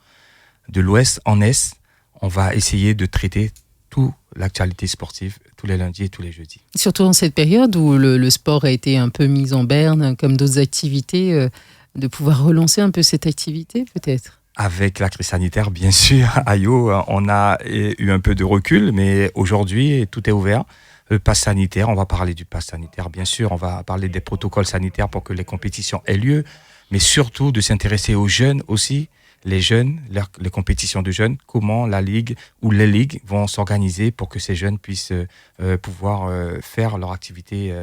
de l'ouest en est. On va essayer de traiter toute l'actualité sportive tous les lundis et tous les jeudis. Surtout en cette période où le sport a été un peu mis en berne, comme d'autres activités, de pouvoir relancer un peu cette activité peut-être. Avec la crise sanitaire, bien sûr, Ayo, on a eu un peu de recul, mais aujourd'hui, tout est ouvert. Le pass sanitaire, on va parler du pass sanitaire, bien sûr, on va parler des protocoles sanitaires pour que les compétitions aient lieu, mais surtout de s'intéresser aux jeunes aussi, les jeunes, les compétitions de jeunes, comment la ligue ou les ligues vont s'organiser pour que ces jeunes puissent pouvoir faire leur activité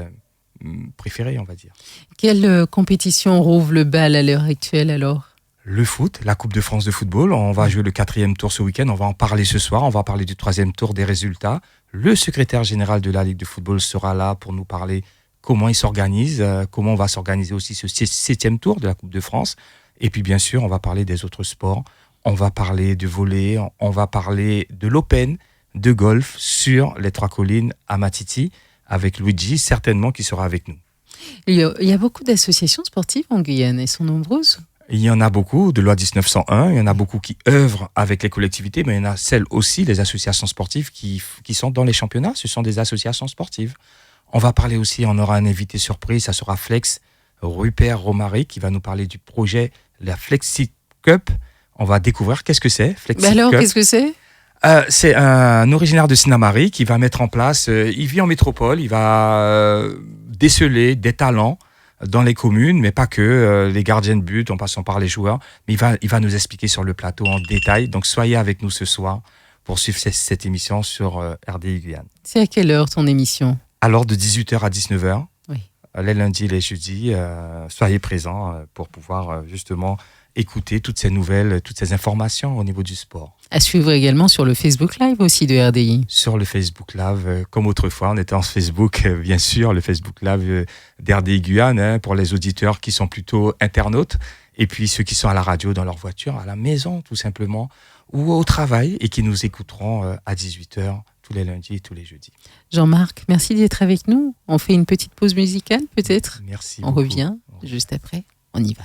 préférée, on va dire. Quelle compétition rouvre le bal à l'heure actuelle alors ? Le foot, la Coupe de France de football, on va jouer le 4e tour ce week-end, on va en parler ce soir, on va parler du 3e tour, des résultats. Le secrétaire général de la Ligue de football sera là pour nous parler comment il s'organise, comment on va s'organiser aussi ce 7e tour de la Coupe de France. Et puis bien sûr, on va parler des autres sports, on va parler de volley, on va parler de l'Open, de golf sur les Trois Collines à Matiti, avec Luigi, certainement qui sera avec nous. Il y a beaucoup d'associations sportives en Guyane, elles sont nombreuses ? Il y en a beaucoup, de loi 1901, il y en a beaucoup qui œuvrent avec les collectivités, mais il y en a celles aussi, les associations sportives qui sont dans les championnats, ce sont des associations sportives. On va parler aussi, on aura un invité surprise, ça sera Flex, Rupert Romaric, qui va nous parler du projet, la Flexi Cup. On va découvrir qu'est-ce que c'est, Flexi Cup. Alors, qu'est-ce que c'est ? C'est un originaire de Sinamari qui va mettre en place, il vit en métropole, il va déceler des talents dans les communes, mais pas que, les gardiens de but, en passant par les joueurs. Mais il va nous expliquer sur le plateau en détail. Donc, soyez avec nous ce soir pour suivre cette émission sur RDI Guyane. C'est à quelle heure ton émission ? Alors, de 18h à 19h, oui. Les lundis et les jeudis, soyez présents pour pouvoir justement écouter toutes ces nouvelles, toutes ces informations au niveau du sport. À suivre également sur le Facebook Live aussi de RDI. Sur le Facebook Live, comme autrefois, on était en Facebook, bien sûr, le Facebook Live d'RDI Guyane, pour les auditeurs qui sont plutôt internautes, et puis ceux qui sont à la radio, dans leur voiture, à la maison tout simplement, ou au travail, et qui nous écouteront à 18h tous les lundis et tous les jeudis. Jean-Marc, merci d'être avec nous. On fait une petite pause musicale peut-être ? Merci beaucoup. On revient Oh. juste après, on y va.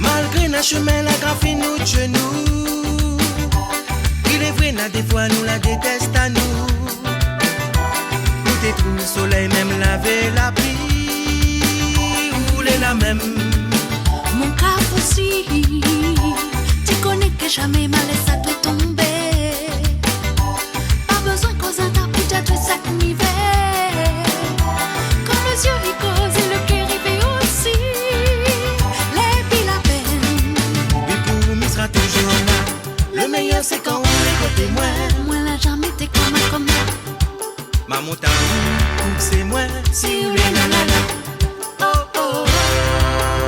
Malgré le chemin, la graphie nous de genoux. Il est vrai, des fois nous la déteste à nous. Nous détruisons le soleil, même laver la pluie. Rouler la même. Mon cap aussi, tu connais que jamais ma laisse à te tomber. Pas besoin qu'on s'attaque pour t'être ça l'hiver. Quand les yeux y causent et le cœur y fait aussi. Les billes à peine. Oui, pour nous sera toujours là. Le meilleur c'est quand on est côté moi. Moi là jamais t'es comme moi. Ma montagne, c'est moi. Si vous voulez, nanana. Oh oh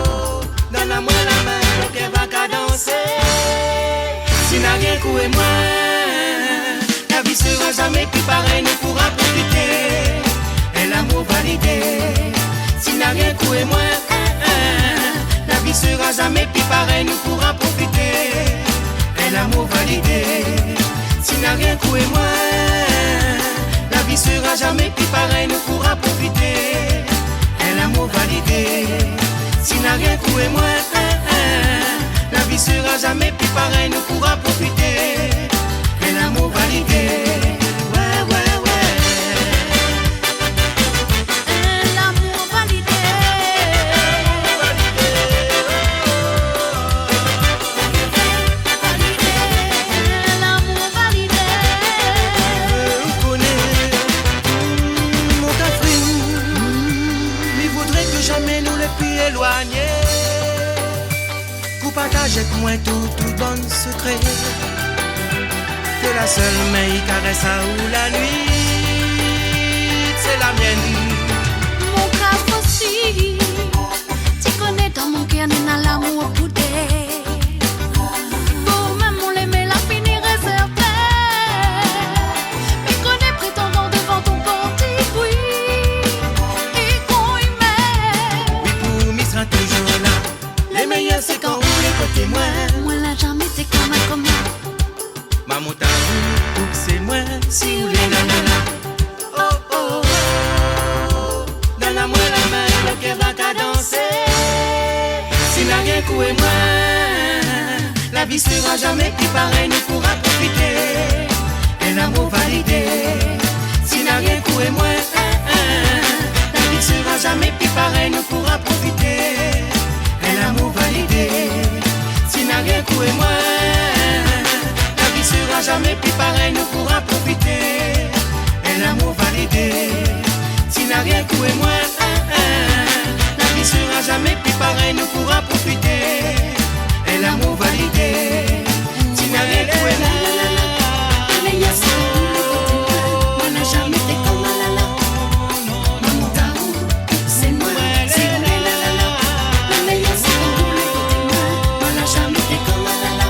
oh. Donne-moi la main, le cœur va qu'à danser. Si n'a rien coué moi, la vie sera jamais plus pareille, ne pourra profiter. Et l'amour validé. Si n'a rien coué moi, la vie sera jamais plus pareille, ne pourra profiter. Et l'amour validé. Si n'a rien coué moi, la vie sera jamais plus pareille, ne pourra profiter. Et l'amour validé. Si n'a rien coué moi, la vie sera jamais plus pareille, ne pourra profiter. Et l'amour validé. Ouais, ouais, ouais. Et l'amour validé. Validé. L'amour validé. partage avec moi tout bon secret. Que la seule main qui caresse à ou la nuit, c'est la mienne. Mon cœur aussi, tu connais dans mon cœur, n'a l'amour pour des. Pour même on l'aimait, la finir réservée. Mais connais prétendant devant ton petit bruit. Et qu'on y met. Oui, pour m'y sera toujours là. Les meilleurs, c'est quand vous les côtés moi. Moi, là, jamais t'es comme un commun. Maman t'a vu, ou que c'est moi, si ou les nanana. Oh oh oh, donne-moi la main, le cœur va qu'à danser. Si n'a rien coué moi, la vie sera jamais plus pareille, nous pourra profiter. Et l'amour validé, si n'a rien coué moi, la vie sera jamais plus pareille, nous pourra profiter. Et l'amour validé, si n'a rien coué moi, sera jamais plus pareil, nous pourra profiter. Et l'amour validé, si n'a rien coué moi, la vie sera jamais plus pareil, nous pourra profiter. Et l'amour validé, si n'a rien coué moi. Mais y'a ça, moi n'a jamais été comme la la. Mon amour, c'est moi, c'est la la la. Mais y'a ça, moi n'a jamais été comme la la.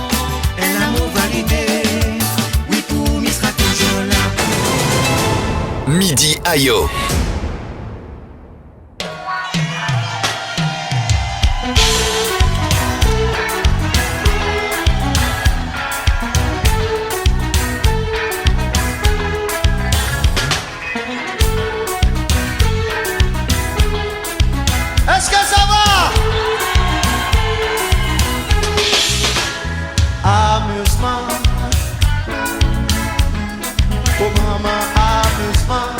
Et l'amour validé, Midi Ayo. Est-ce que ça va? Amusement. Oh maman, amusement.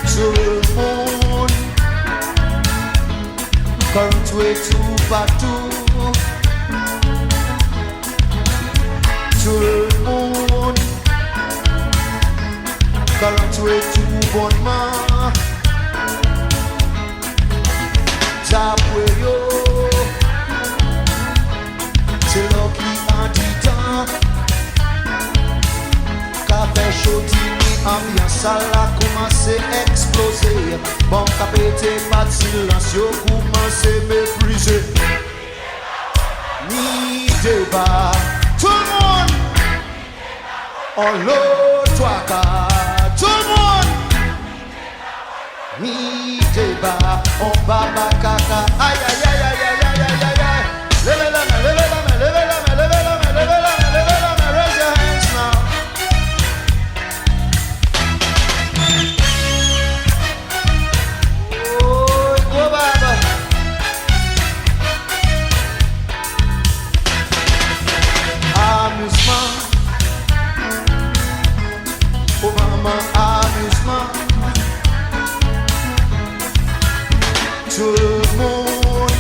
Sur le monde, quand tu es tout partout. Sur le monde, quand tu es tout bonnement. J'appuie yo, c'est là qui en dit tant. Café chaud, ambiance à la commencé à exploser. Bon capété, pas de silence, yo commence à mépriser. Ni débat, tout le monde. On l'autre, toi, tout le monde. Ni débat, on va caca. Aïe, aïe, aïe, aïe, aïe, aïe, aïe, aïe, aïe. Levez la main, levez la main, levez la main, levez la main, levez la main, levez la main, raise your hands now. Amusement, oh maman, amusement. Tout le monde,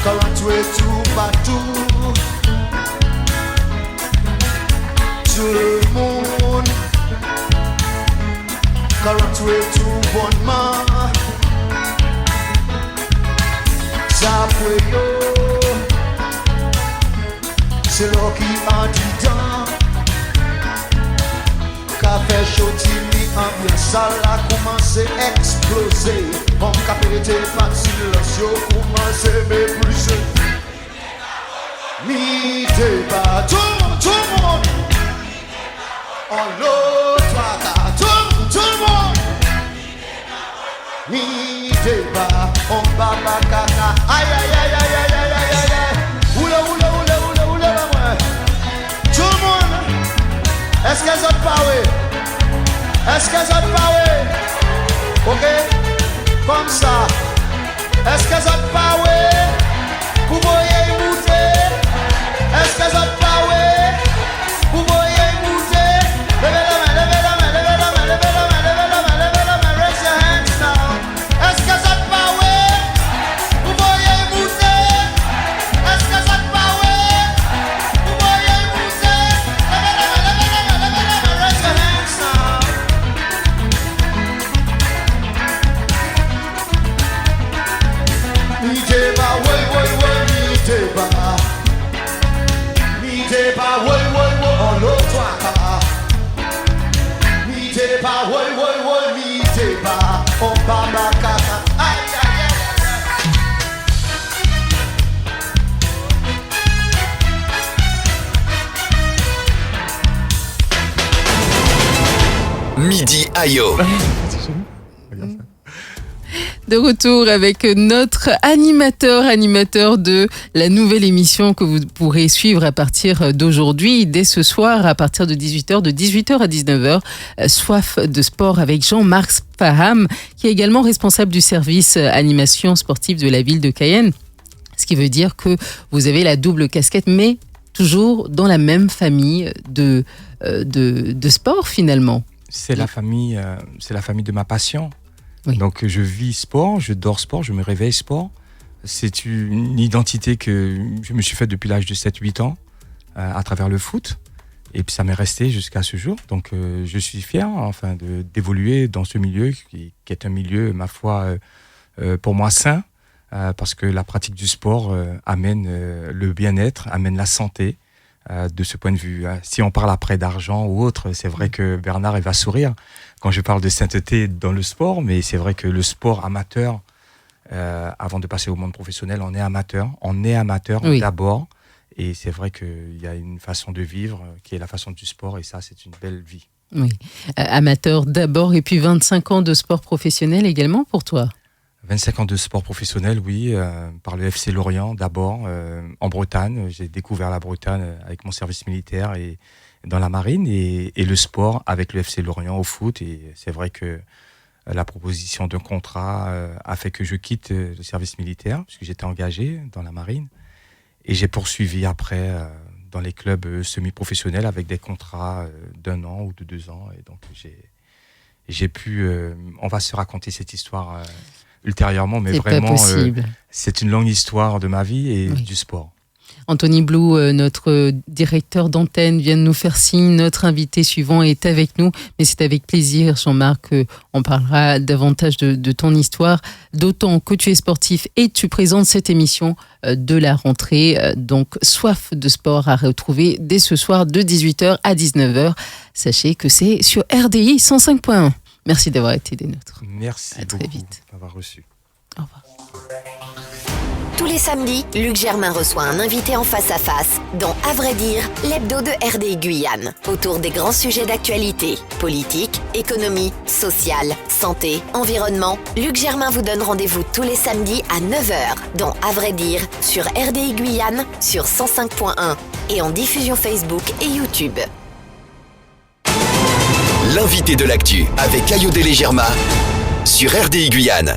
quand tu es tout partout. Tout le monde, quand tu es tout bonnement. Ça peut yo. C'est là qui en dit tant. Café chaud, timi, ambiance à la commencé à exploser. Bon capété, pas de silence, yo commence à mépriser. Ni débat, tout le monde. On l'autre, tout le monde. Ni débat, on va caca. Aïe, aïe, aïe, aïe, aïe, aïe, aïe, aïe, aïe. Oula, oula, oula, oula, oula, oula. Tout le monde. Est-ce qu'elles ont parlé? Est-ce qu'elles ont parlé? Ok? Comme ça. Est-ce qu'elles ont parlé? Vous voyez monter? Est-ce qu'elles ont parlé? Vous voyez monter? Levez la main, levez la main, levez la main, levez la main, levez la main, levez la main, raise your hands now. Est-ce qu'elles ont parlé? Vous voyez monter? Est-ce qu'elles ont parlé? Vous voyez monter? Levez la main, levez la main, levez la main, raise your hands now. Oh, Baba Kaka. Aïe, aïe, aïe, aïe. Midi Ayo. De retour avec notre animateur de la nouvelle émission que vous pourrez suivre à partir d'aujourd'hui, dès ce soir, à partir de 18h, de 18h à 19h. Soif de sport avec Jean-Marc Faham, qui est également responsable du service animation sportive de la ville de Cayenne. Ce qui veut dire que vous avez la double casquette, mais toujours dans la même famille de sport finalement. C'est la famille de ma passion. Oui. Donc je vis sport, je dors sport, je me réveille sport. C'est une identité que je me suis faite depuis l'âge de 7-8 ans à travers le foot. Et puis ça m'est resté jusqu'à ce jour. Donc je suis fier d'évoluer dans ce milieu qui est un milieu, ma foi, pour moi sain. Parce que la pratique du sport amène le bien-être, amène la santé. De ce point de vue, si on parle après d'argent ou autre, c'est vrai que Bernard il va sourire quand je parle de sainteté dans le sport, mais c'est vrai que le sport amateur, avant de passer au monde professionnel, on est amateur Oui. d'abord, et c'est vrai qu'il y a une façon de vivre qui est la façon du sport, et ça c'est une belle vie. Oui. Amateur d'abord, et puis 25 ans de sport professionnel également pour toi. 25 ans de sport professionnel, oui, par le FC Lorient d'abord, en Bretagne. J'ai découvert la Bretagne avec mon service militaire et dans la marine, et le sport avec le FC Lorient au foot. Et c'est vrai que la proposition d'un contrat a fait que je quitte le service militaire, puisque j'étais engagé dans la marine. Et j'ai poursuivi après dans les clubs semi-professionnels avec des contrats d'1 an ou de 2 ans. Et donc j'ai pu... on va se raconter cette histoire... ultérieurement, mais C'est vraiment, pas possible. c'est une longue histoire de ma vie et Oui. du sport. Anthony Blou, notre directeur d'antenne, vient de nous faire signe. Notre invité suivant est avec nous. Mais c'est avec plaisir, Jean-Marc, qu'on parlera davantage de ton histoire. D'autant que tu es sportif et tu présentes cette émission de la rentrée. Donc, Soif de sport à retrouver dès ce soir de 18h à 19h. Sachez que c'est sur RDI 105.1. Merci d'avoir été des nôtres. Merci À très beaucoup vite. d'avoir reçu. Au revoir. Tous les samedis, Luc Germain reçoit un invité en face à face dans À vrai dire, l'hebdo de RDI Guyane. Autour des grands sujets d'actualité, politique, économie, sociale, santé, environnement. Luc Germain vous donne rendez-vous tous les samedis à 9h dans À vrai dire sur RDI Guyane sur 105.1 et en diffusion Facebook et YouTube. L'invité de l'actu avec Ayodele Germa sur RDI Guyane.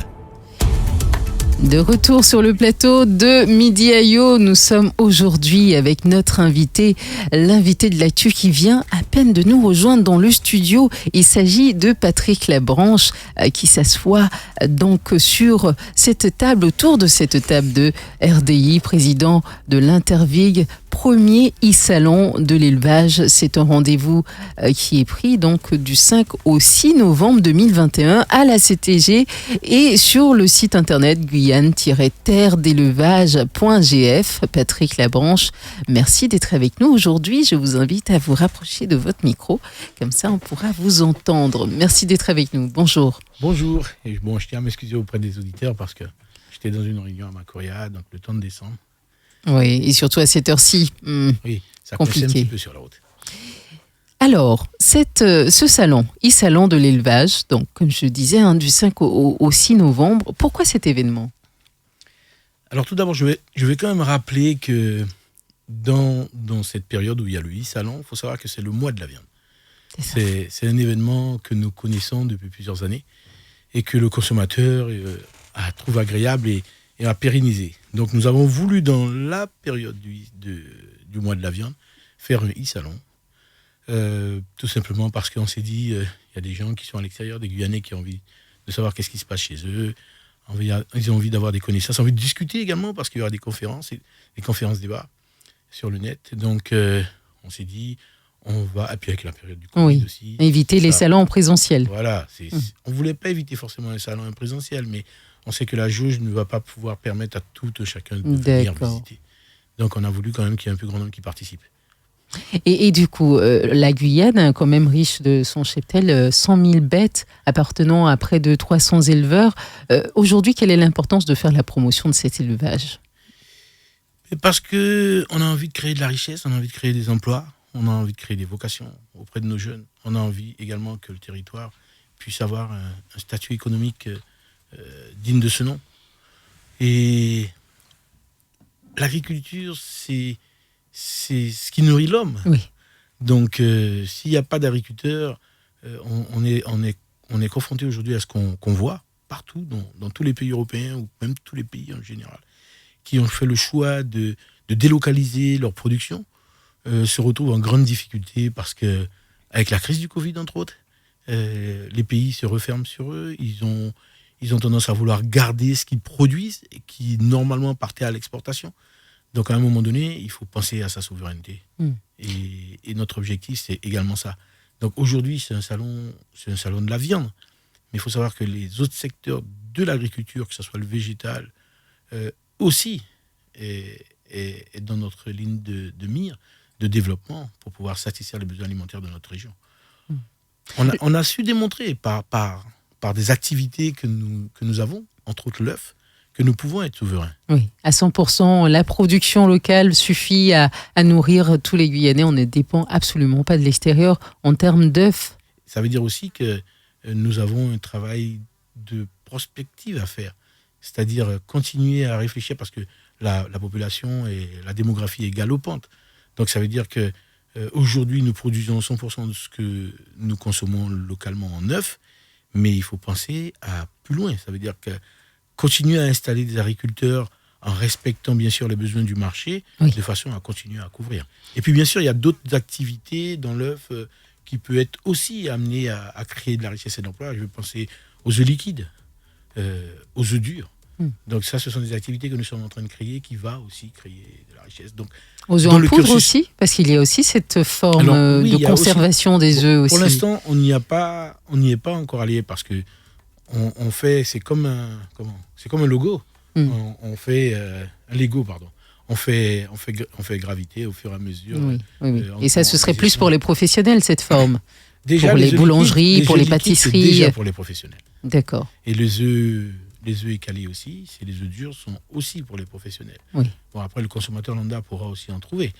De retour sur le plateau de Midi Ayo, nous sommes aujourd'hui avec notre invité, l'invité de l'actu qui vient à peine de nous rejoindre dans le studio. Il s'agit de Patrick Labranche qui s'assoit donc sur cette table, autour de cette table de RDI, président de l'Intervig, premier e-salon de l'élevage. C'est un rendez-vous qui est pris donc du 5 au 6 novembre 2021 à la CTG et sur le site internet guyane-terre-d'élevage.gf. Patrick Labranche, merci d'être avec nous aujourd'hui. Je vous invite à vous rapprocher de votre micro, comme ça on pourra vous entendre. Merci d'être avec nous. Bonjour. Bonjour. Et bon, je tiens à m'excuser auprès des auditeurs parce que j'étais dans une réunion à Macoria, donc le temps de descendre. Oui, et surtout à cette heure-ci. Oui, ça coûtait un compliqué. petit peu sur la route. Alors, ce salon, e-salon de l'élevage, donc comme je disais, du 5 au 6 novembre, pourquoi cet événement ? Alors tout d'abord, je vais quand même rappeler que dans cette période où il y a le e-salon, il faut savoir que c'est le mois de la viande. C'est un événement que nous connaissons depuis plusieurs années et que le consommateur trouve agréable et a pérennisé. Donc nous avons voulu, dans la période du mois de la viande, faire un e-salon. Tout simplement parce qu'on s'est dit, il y a des gens qui sont à l'extérieur, des Guyanais qui ont envie de savoir qu'est-ce qui se passe chez eux, ils ont envie d'avoir des connaissances, envie de discuter également parce qu'il y aura des conférences débats sur le net. Donc on s'est dit, on va, et puis avec la période du Covid aussi. Éviter les salons en présentiel. Voilà, on ne voulait pas éviter forcément un salon en présentiel, mais on sait que la jauge ne va pas pouvoir permettre à tout chacun de venir visiter. Donc on a voulu quand même qu'il y ait un plus grand nombre qui participe. Et du coup, la Guyane, quand même riche de son cheptel, 100 000 bêtes appartenant à près de 300 éleveurs. Aujourd'hui, quelle est l'importance de faire la promotion de cet élevage ? Parce qu'on a envie de créer de la richesse, on a envie de créer des emplois, on a envie de créer des vocations auprès de nos jeunes. On a envie également que le territoire puisse avoir un statut économique digne de ce nom. Et l'agriculture, c'est ce qui nourrit l'homme. Oui. Donc, s'il n'y a pas d'agriculteurs, on est confronté aujourd'hui à ce qu'on voit partout, dans tous les pays européens, ou même tous les pays en général, qui ont fait le choix de délocaliser leur production, se retrouvent en grande difficulté parce que, avec la crise du Covid, entre autres, les pays se referment sur eux. Ils ont tendance à vouloir garder ce qu'ils produisent et qui, normalement, partait à l'exportation. Donc, à un moment donné, il faut penser à sa souveraineté. Et notre objectif, c'est également ça. Donc, aujourd'hui, c'est un salon de la viande. Mais il faut savoir que les autres secteurs de l'agriculture, que ce soit le végétal, aussi est dans notre ligne de mire, de développement, pour pouvoir satisfaire les besoins alimentaires de notre région. On a su démontrer par des activités que nous avons, entre autres l'œuf, que nous pouvons être souverains. Oui, à 100%, la production locale suffit à nourrir tous les Guyanais. On ne dépend absolument pas de l'extérieur en termes d'œufs. Ça veut dire aussi que nous avons un travail de prospective à faire. C'est-à-dire continuer à réfléchir parce que la population et la démographie est galopante. Donc ça veut dire que aujourd'hui nous produisons 100% de ce que nous consommons localement en œufs, mais il faut penser à plus loin. Ça veut dire que continuer à installer des agriculteurs en respectant bien sûr les besoins du marché, de façon à continuer à couvrir. Et puis bien sûr, il y a d'autres activités dans l'œuf qui peut être aussi amené à créer de la richesse et de l'emploi. Je vais penser aux œufs liquides, aux œufs durs. Donc ça, ce sont des activités que nous sommes en train de créer qui va aussi créer de la richesse. Donc, aux œufs en poudre aussi, parce qu'il y a aussi cette forme de conservation des œufs aussi. Pour l'instant, on n'y est pas encore allé parce que on fait, c'est comme un logo. On fait un Lego, pardon. On fait graviter au fur et à mesure. Oui. Et ça, ce serait plus pour les professionnels, cette forme. Déjà, pour les boulangeries, pour les pâtisseries. Déjà pour les professionnels. D'accord. Et les œufs écalés aussi, les œufs durs sont aussi pour les professionnels. Oui. Bon, après, le consommateur lambda pourra aussi en trouver.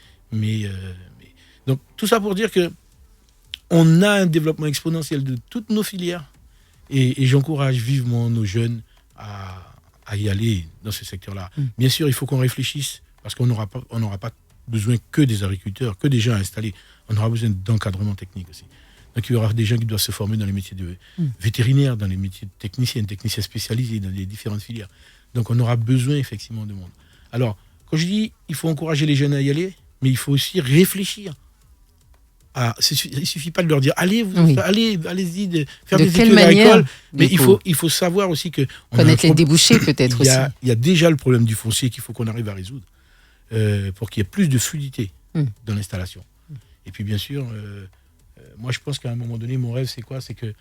Donc, tout ça pour dire que on a un développement exponentiel de toutes nos filières et j'encourage vivement nos jeunes à y aller dans ce secteur-là. Bien sûr, il faut qu'on réfléchisse parce qu'on n'aura pas besoin que des agriculteurs, que des gens installés. On aura besoin d'encadrement technique aussi. Donc, il y aura des gens qui doivent se former dans les métiers de vétérinaires, dans les métiers de techniciens spécialisés dans les différentes filières. Donc, on aura besoin effectivement de monde. Alors, quand je dis il faut encourager les jeunes à y aller, mais il faut aussi réfléchir. Il ne suffit pas de leur dire allez-y, faire des études à l'école, mais il faut savoir aussi que connaître les débouchés peut-être aussi. Il y a déjà le problème du foncier qu'il faut qu'on arrive à résoudre pour qu'il y ait plus de fluidité dans l'installation. Et puis bien sûr, moi je pense qu'à un moment donné, mon rêve c'est quoi ? C'est que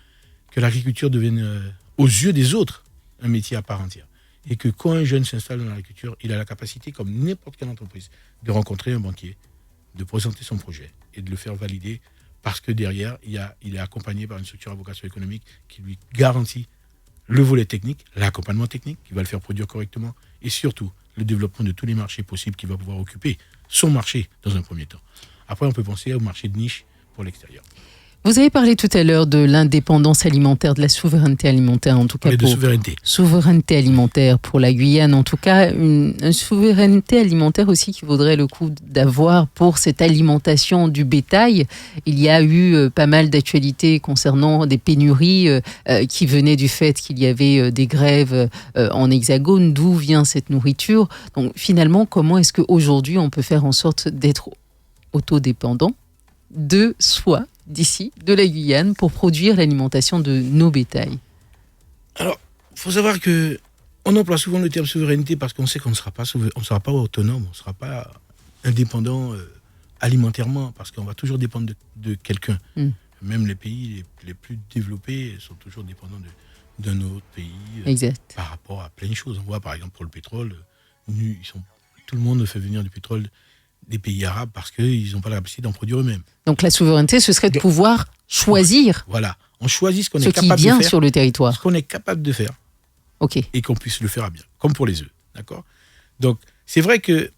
l'agriculture devienne aux yeux des autres un métier à part entière. Et que quand un jeune s'installe dans l'agriculture, il a la capacité, comme n'importe quelle entreprise, de rencontrer un banquier, de présenter son projet et de le faire valider parce que derrière, il est accompagné par une structure à vocation économique qui lui garantit le volet technique, l'accompagnement technique, qui va le faire produire correctement et surtout le développement de tous les marchés possibles qu'il va pouvoir occuper son marché dans un premier temps. Après, on peut penser au marché de niche pour l'extérieur. Vous avez parlé tout à l'heure de l'indépendance alimentaire, de la souveraineté alimentaire, en tout cas. De souveraineté. Souveraineté alimentaire pour la Guyane, en tout cas, une souveraineté alimentaire aussi qui vaudrait le coup d'avoir pour cette alimentation du bétail. Il y a eu pas mal d'actualités concernant des pénuries qui venaient du fait qu'il y avait des grèves en hexagone. D'où vient cette nourriture ? Donc finalement, comment est-ce qu'aujourd'hui on peut faire en sorte d'être autodépendant de soi, d'ici, de la Guyane, pour produire l'alimentation de nos bétails? Alors, il faut savoir qu'on emploie souvent le terme souveraineté parce qu'on sait qu'on ne sera pas autonome, on ne sera pas indépendant alimentairement, parce qu'on va toujours dépendre de quelqu'un. Même les pays les plus développés sont toujours dépendants d'un autre pays par rapport à plein de choses. On voit par exemple pour le pétrole, tout le monde fait venir du pétrole des pays arabes parce qu'ils n'ont pas la capacité d'en produire eux-mêmes. Donc la souveraineté, ce serait de pouvoir choisir Voilà, on choisit ce qu'on ce est qui capable de vient faire. sur le territoire. Ce qu'on est capable de faire. Ok. Et qu'on puisse le faire à bien, comme pour les œufs. D'accord ? Donc, c'est vrai que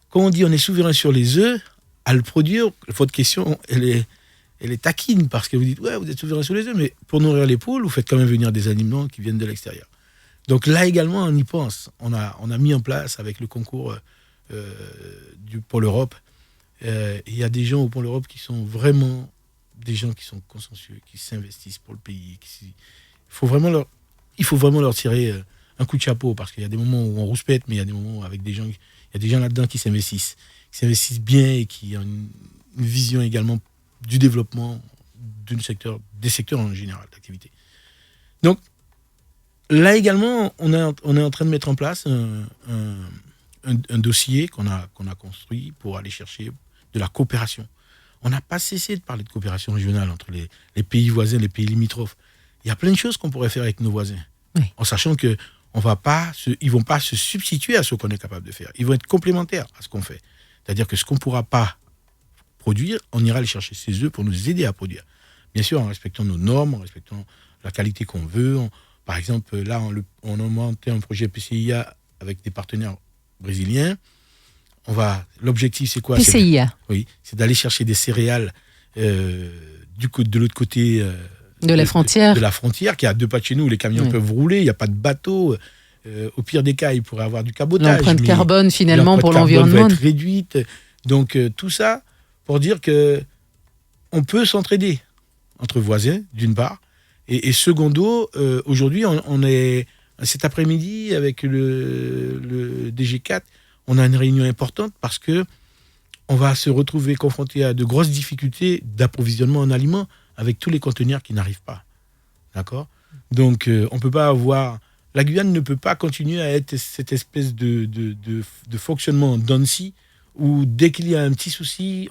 quand on dit on est souverain sur les œufs, à le produire, votre question, elle est taquine, parce que vous dites, ouais, vous êtes souverain sur les œufs, mais pour nourrir les poules, vous faites quand même venir des aliments qui viennent de l'extérieur. Donc là également, on y pense. On a mis en place, avec le concours du Pôle Europe, il y a des gens au Pôle Europe qui sont vraiment des gens qui sont consensueux, qui s'investissent pour le pays. Il faut vraiment leur tirer un coup de chapeau, parce qu'il y a des moments où on rouspète, mais il y a des moments avec des gens, il y a des gens là-dedans qui s'investissent bien et qui ont une vision également du développement des secteurs en général d'activité. Donc là également, on est en train de mettre en place un dossier qu'on a construit pour aller chercher de la coopération. On n'a pas cessé de parler de coopération régionale entre les pays voisins, les pays limitrophes. Il y a plein de choses qu'on pourrait faire avec nos voisins, en sachant que ils vont pas se substituer à ce qu'on est capable de faire. Ils vont être complémentaires à ce qu'on fait. C'est-à-dire que ce qu'on ne pourra pas produire, on ira aller chercher ces œufs pour nous aider à produire. Bien sûr, en respectant nos normes, en respectant la qualité qu'on veut. Par exemple, là, on a monté un projet PCIA avec des partenaires brésiliens. L'objectif, c'est quoi ? PCIA. C'est d'aller chercher des céréales de l'autre côté de la frontière. De la frontière, qui est à 2 pas de chez nous, où les camions peuvent rouler, il n'y a pas de bateau. Au pire des cas, il pourrait avoir du cabotage. L'empreinte carbone, finalement, pour l'environnement. Va être réduite. Donc, tout ça pour dire qu'on peut s'entraider entre voisins, d'une part. Et secondo, aujourd'hui, on est cet après-midi, avec le DG4, on a une réunion importante parce que on va se retrouver confronté à de grosses difficultés d'approvisionnement en aliments avec tous les conteneurs qui n'arrivent pas. D'accord ? Donc, on peut pas avoir... La Guyane ne peut pas continuer à être cette espèce de fonctionnement d'ANSI où dès qu'il y a un petit souci,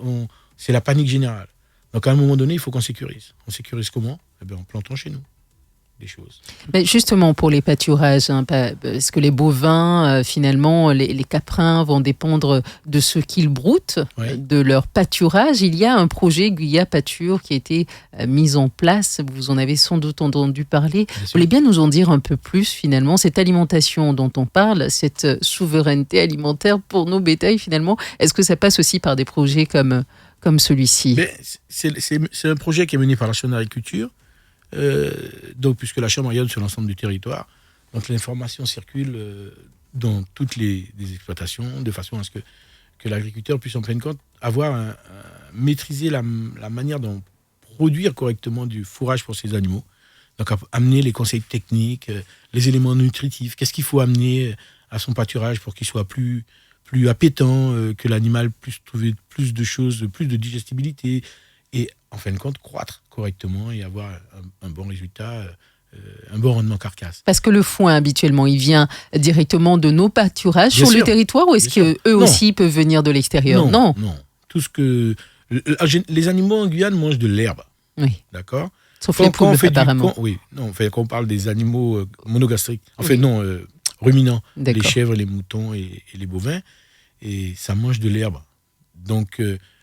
c'est la panique générale. Donc, à un moment donné, il faut qu'on sécurise. On sécurise comment ? En plantant chez nous des choses. Mais justement, pour les pâturages, parce que les bovins, finalement, les caprins vont dépendre de ce qu'ils broutent, de leur pâturage. Il y a un projet Guya Pâture qui a été mis en place. Vous en avez sans doute entendu parler. Vous voulez bien nous en dire un peu plus, finalement, cette alimentation dont on parle, cette souveraineté alimentaire pour nos bétails, finalement. Est-ce que ça passe aussi par des projets comme celui-ci ? C'est un projet qui est mené par la Chambre d'agriculture. Donc, puisque la Chambre rayonne sur l'ensemble du territoire, donc l'information circule dans toutes les exploitations, de façon à ce que l'agriculteur puisse en fin de compte maîtriser la manière dont produire correctement du fourrage pour ses animaux. Donc, amener les conseils techniques, les éléments nutritifs, qu'est-ce qu'il faut amener à son pâturage pour qu'il soit plus appétant, que l'animal puisse trouver plus de choses, plus de digestibilité, et en fin de compte croître correctement et avoir un bon résultat, un bon rendement carcasse. Parce que le foin, habituellement, il vient directement de nos pâturages sur le territoire, ou est-ce qu'eux aussi peuvent venir de l'extérieur ? Non. Tout ce que... Les animaux en Guyane mangent de l'herbe. Oui. D'accord ? Sauf les poules, apparemment. Quand on parle des animaux monogastriques, ruminants, les chèvres, les moutons et les bovins, et ça mange de l'herbe. Donc,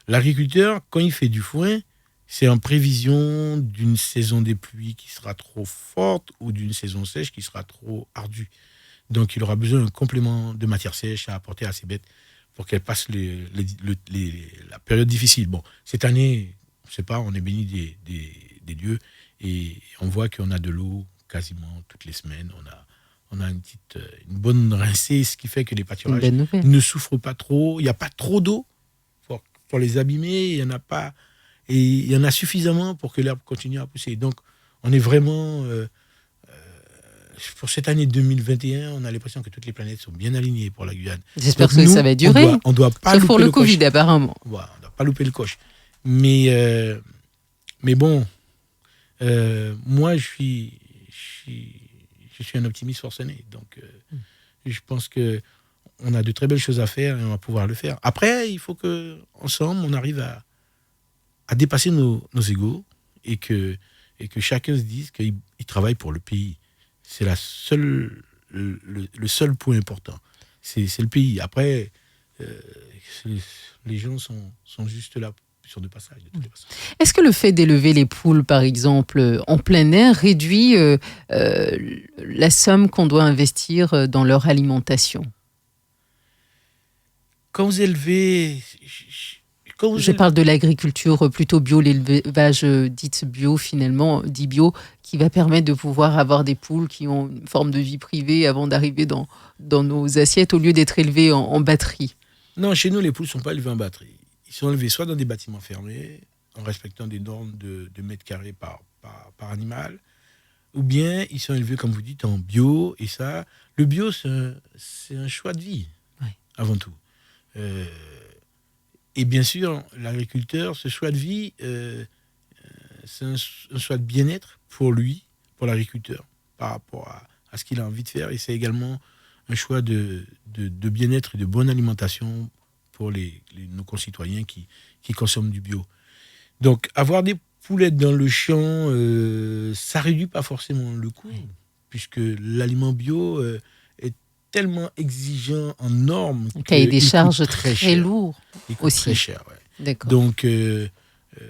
l'agriculteur, quand il fait du foin, c'est en prévision d'une saison des pluies qui sera trop forte ou d'une saison sèche qui sera trop ardue. Donc, il aura besoin d'un complément de matière sèche à apporter à ses bêtes pour qu'elles passent la période difficile. Bon, cette année, je ne sais pas, on est béni des dieux et on voit qu'on a de l'eau quasiment toutes les semaines. On a une bonne rincée, ce qui fait que les pâturages ne souffrent pas trop. Il n'y a pas trop d'eau pour les abîmer, il y en a pas, et il y en a suffisamment pour que l'herbe continue à pousser. Donc, on est vraiment pour cette année 2021, on a l'impression que toutes les planètes sont bien alignées pour la Guyane. J'espère que ça va durer. On doit pas sauf pour le Covid, apparemment. Voilà, on doit pas louper le coche. Mais bon, moi, je suis un optimiste forcené. Donc, je pense que on a de très belles choses à faire et on va pouvoir le faire. Après, il faut qu'ensemble, on arrive à dépasser nos égos et que chacun se dise qu'il travaille pour le pays. C'est le seul point important. C'est le pays. Après, les gens sont juste là sur de passage, de toutes les façons. Est-ce que le fait d'élever les poules, par exemple, en plein air, réduit la somme qu'on doit investir dans leur alimentation ? Quand vous élevez... Je parle de l'agriculture plutôt bio, l'élevage dit bio finalement, dit bio, qui va permettre de pouvoir avoir des poules qui ont une forme de vie privée avant d'arriver dans nos assiettes au lieu d'être élevées en batterie. Non, chez nous, les poules ne sont pas élevées en batterie. Ils sont élevés soit dans des bâtiments fermés, en respectant des normes de mètres carrés par animal, ou bien ils sont élevés, comme vous dites, en bio. Et ça, le bio, c'est un choix de vie, avant tout. Et bien sûr, l'agriculteur, ce choix de vie, c'est un choix de bien-être pour lui, pour l'agriculteur, par rapport à ce qu'il a envie de faire. Et c'est également un choix de bien-être et de bonne alimentation pour nos concitoyens qui consomment du bio. Donc, avoir des poulettes dans le champ, ça réduit pas forcément le coût, puisque l'aliment bio est tellement exigeant en normes. Un cahier des charges très lourd aussi. Très cher, ouais. D'accord. Donc,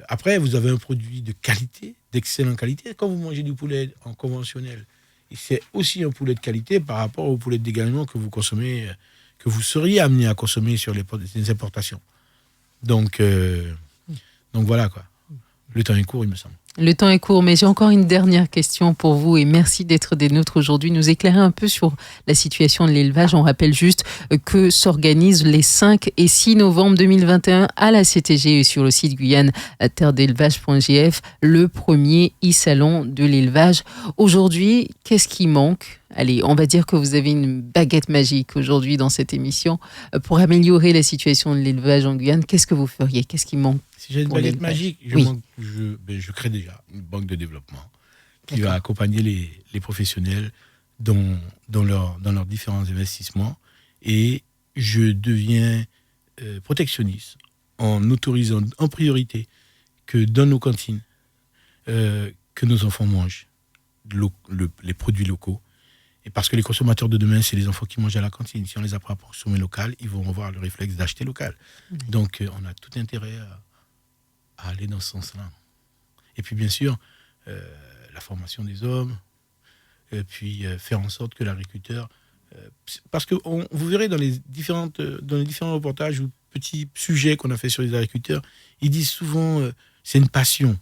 après, vous avez un produit de qualité, d'excellente qualité. Quand vous mangez du poulet en conventionnel, c'est aussi un poulet de qualité par rapport au poulet d'également que vous consommez, que vous seriez amené à consommer sur les importations. Donc voilà, quoi. Le temps est court, il me semble. Le temps est court, mais j'ai encore une dernière question pour vous et merci d'être des nôtres aujourd'hui, nous éclairer un peu sur la situation de l'élevage. On rappelle juste que s'organise les 5 et 6 novembre 2021 à la CTG et sur le site guyane-terre-d'élevage.gf, le premier e-salon de l'élevage. Aujourd'hui, qu'est-ce qui manque ? Allez, on va dire que vous avez une baguette magique aujourd'hui dans cette émission pour améliorer la situation de l'élevage en Guyane. Qu'est-ce que vous feriez ? Qu'est-ce qui manque ? Si j'ai une baguette magique, je crée déjà une banque de développement qui va accompagner les professionnels dans leurs différents investissements. Et je deviens protectionniste en autorisant en priorité que dans nos cantines, que nos enfants mangent les produits locaux. Et parce que les consommateurs de demain, c'est les enfants qui mangent à la cantine. Si on les apprend à consommer local, ils vont avoir le réflexe d'acheter local. Donc, on a tout intérêt à aller dans ce sens-là. Et puis, bien sûr, la formation des hommes, et puis faire en sorte que l'agriculteur... parce que vous verrez dans les différents reportages ou petits sujets qu'on a fait sur les agriculteurs, ils disent souvent c'est une passion.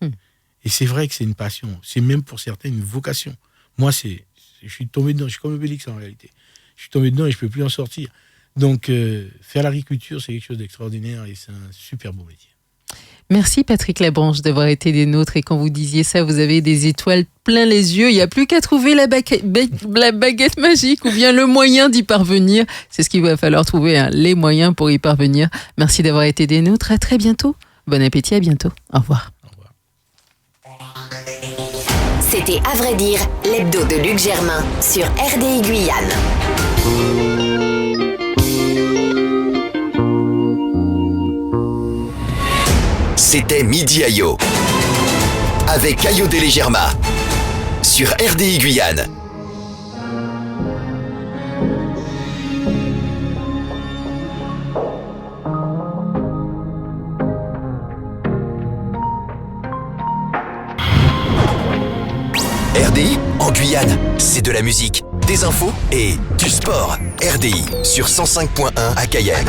Et c'est vrai que c'est une passion. C'est même pour certains une vocation. Moi, je suis tombé dedans. Je suis comme Obélix en réalité. Je suis tombé dedans et je ne peux plus en sortir. Donc, faire l'agriculture, c'est quelque chose d'extraordinaire et c'est un super beau métier. Merci Patrick Labranche d'avoir été des nôtres. Et quand vous disiez ça, vous avez des étoiles plein les yeux. Il n'y a plus qu'à trouver la baguette magique ou bien le moyen d'y parvenir. C'est ce qu'il va falloir trouver, les moyens pour y parvenir. Merci d'avoir été des nôtres. À très bientôt. Bon appétit, à bientôt. Au revoir. C'était À vrai dire, l'hebdo de Luc Germain sur RDI Guyane. C'était Midi Ayo avec Ayo Delegerma sur RDI Guyane. RDI en Guyane, c'est de la musique, des infos et du sport. RDI sur 105.1 à Cayenne.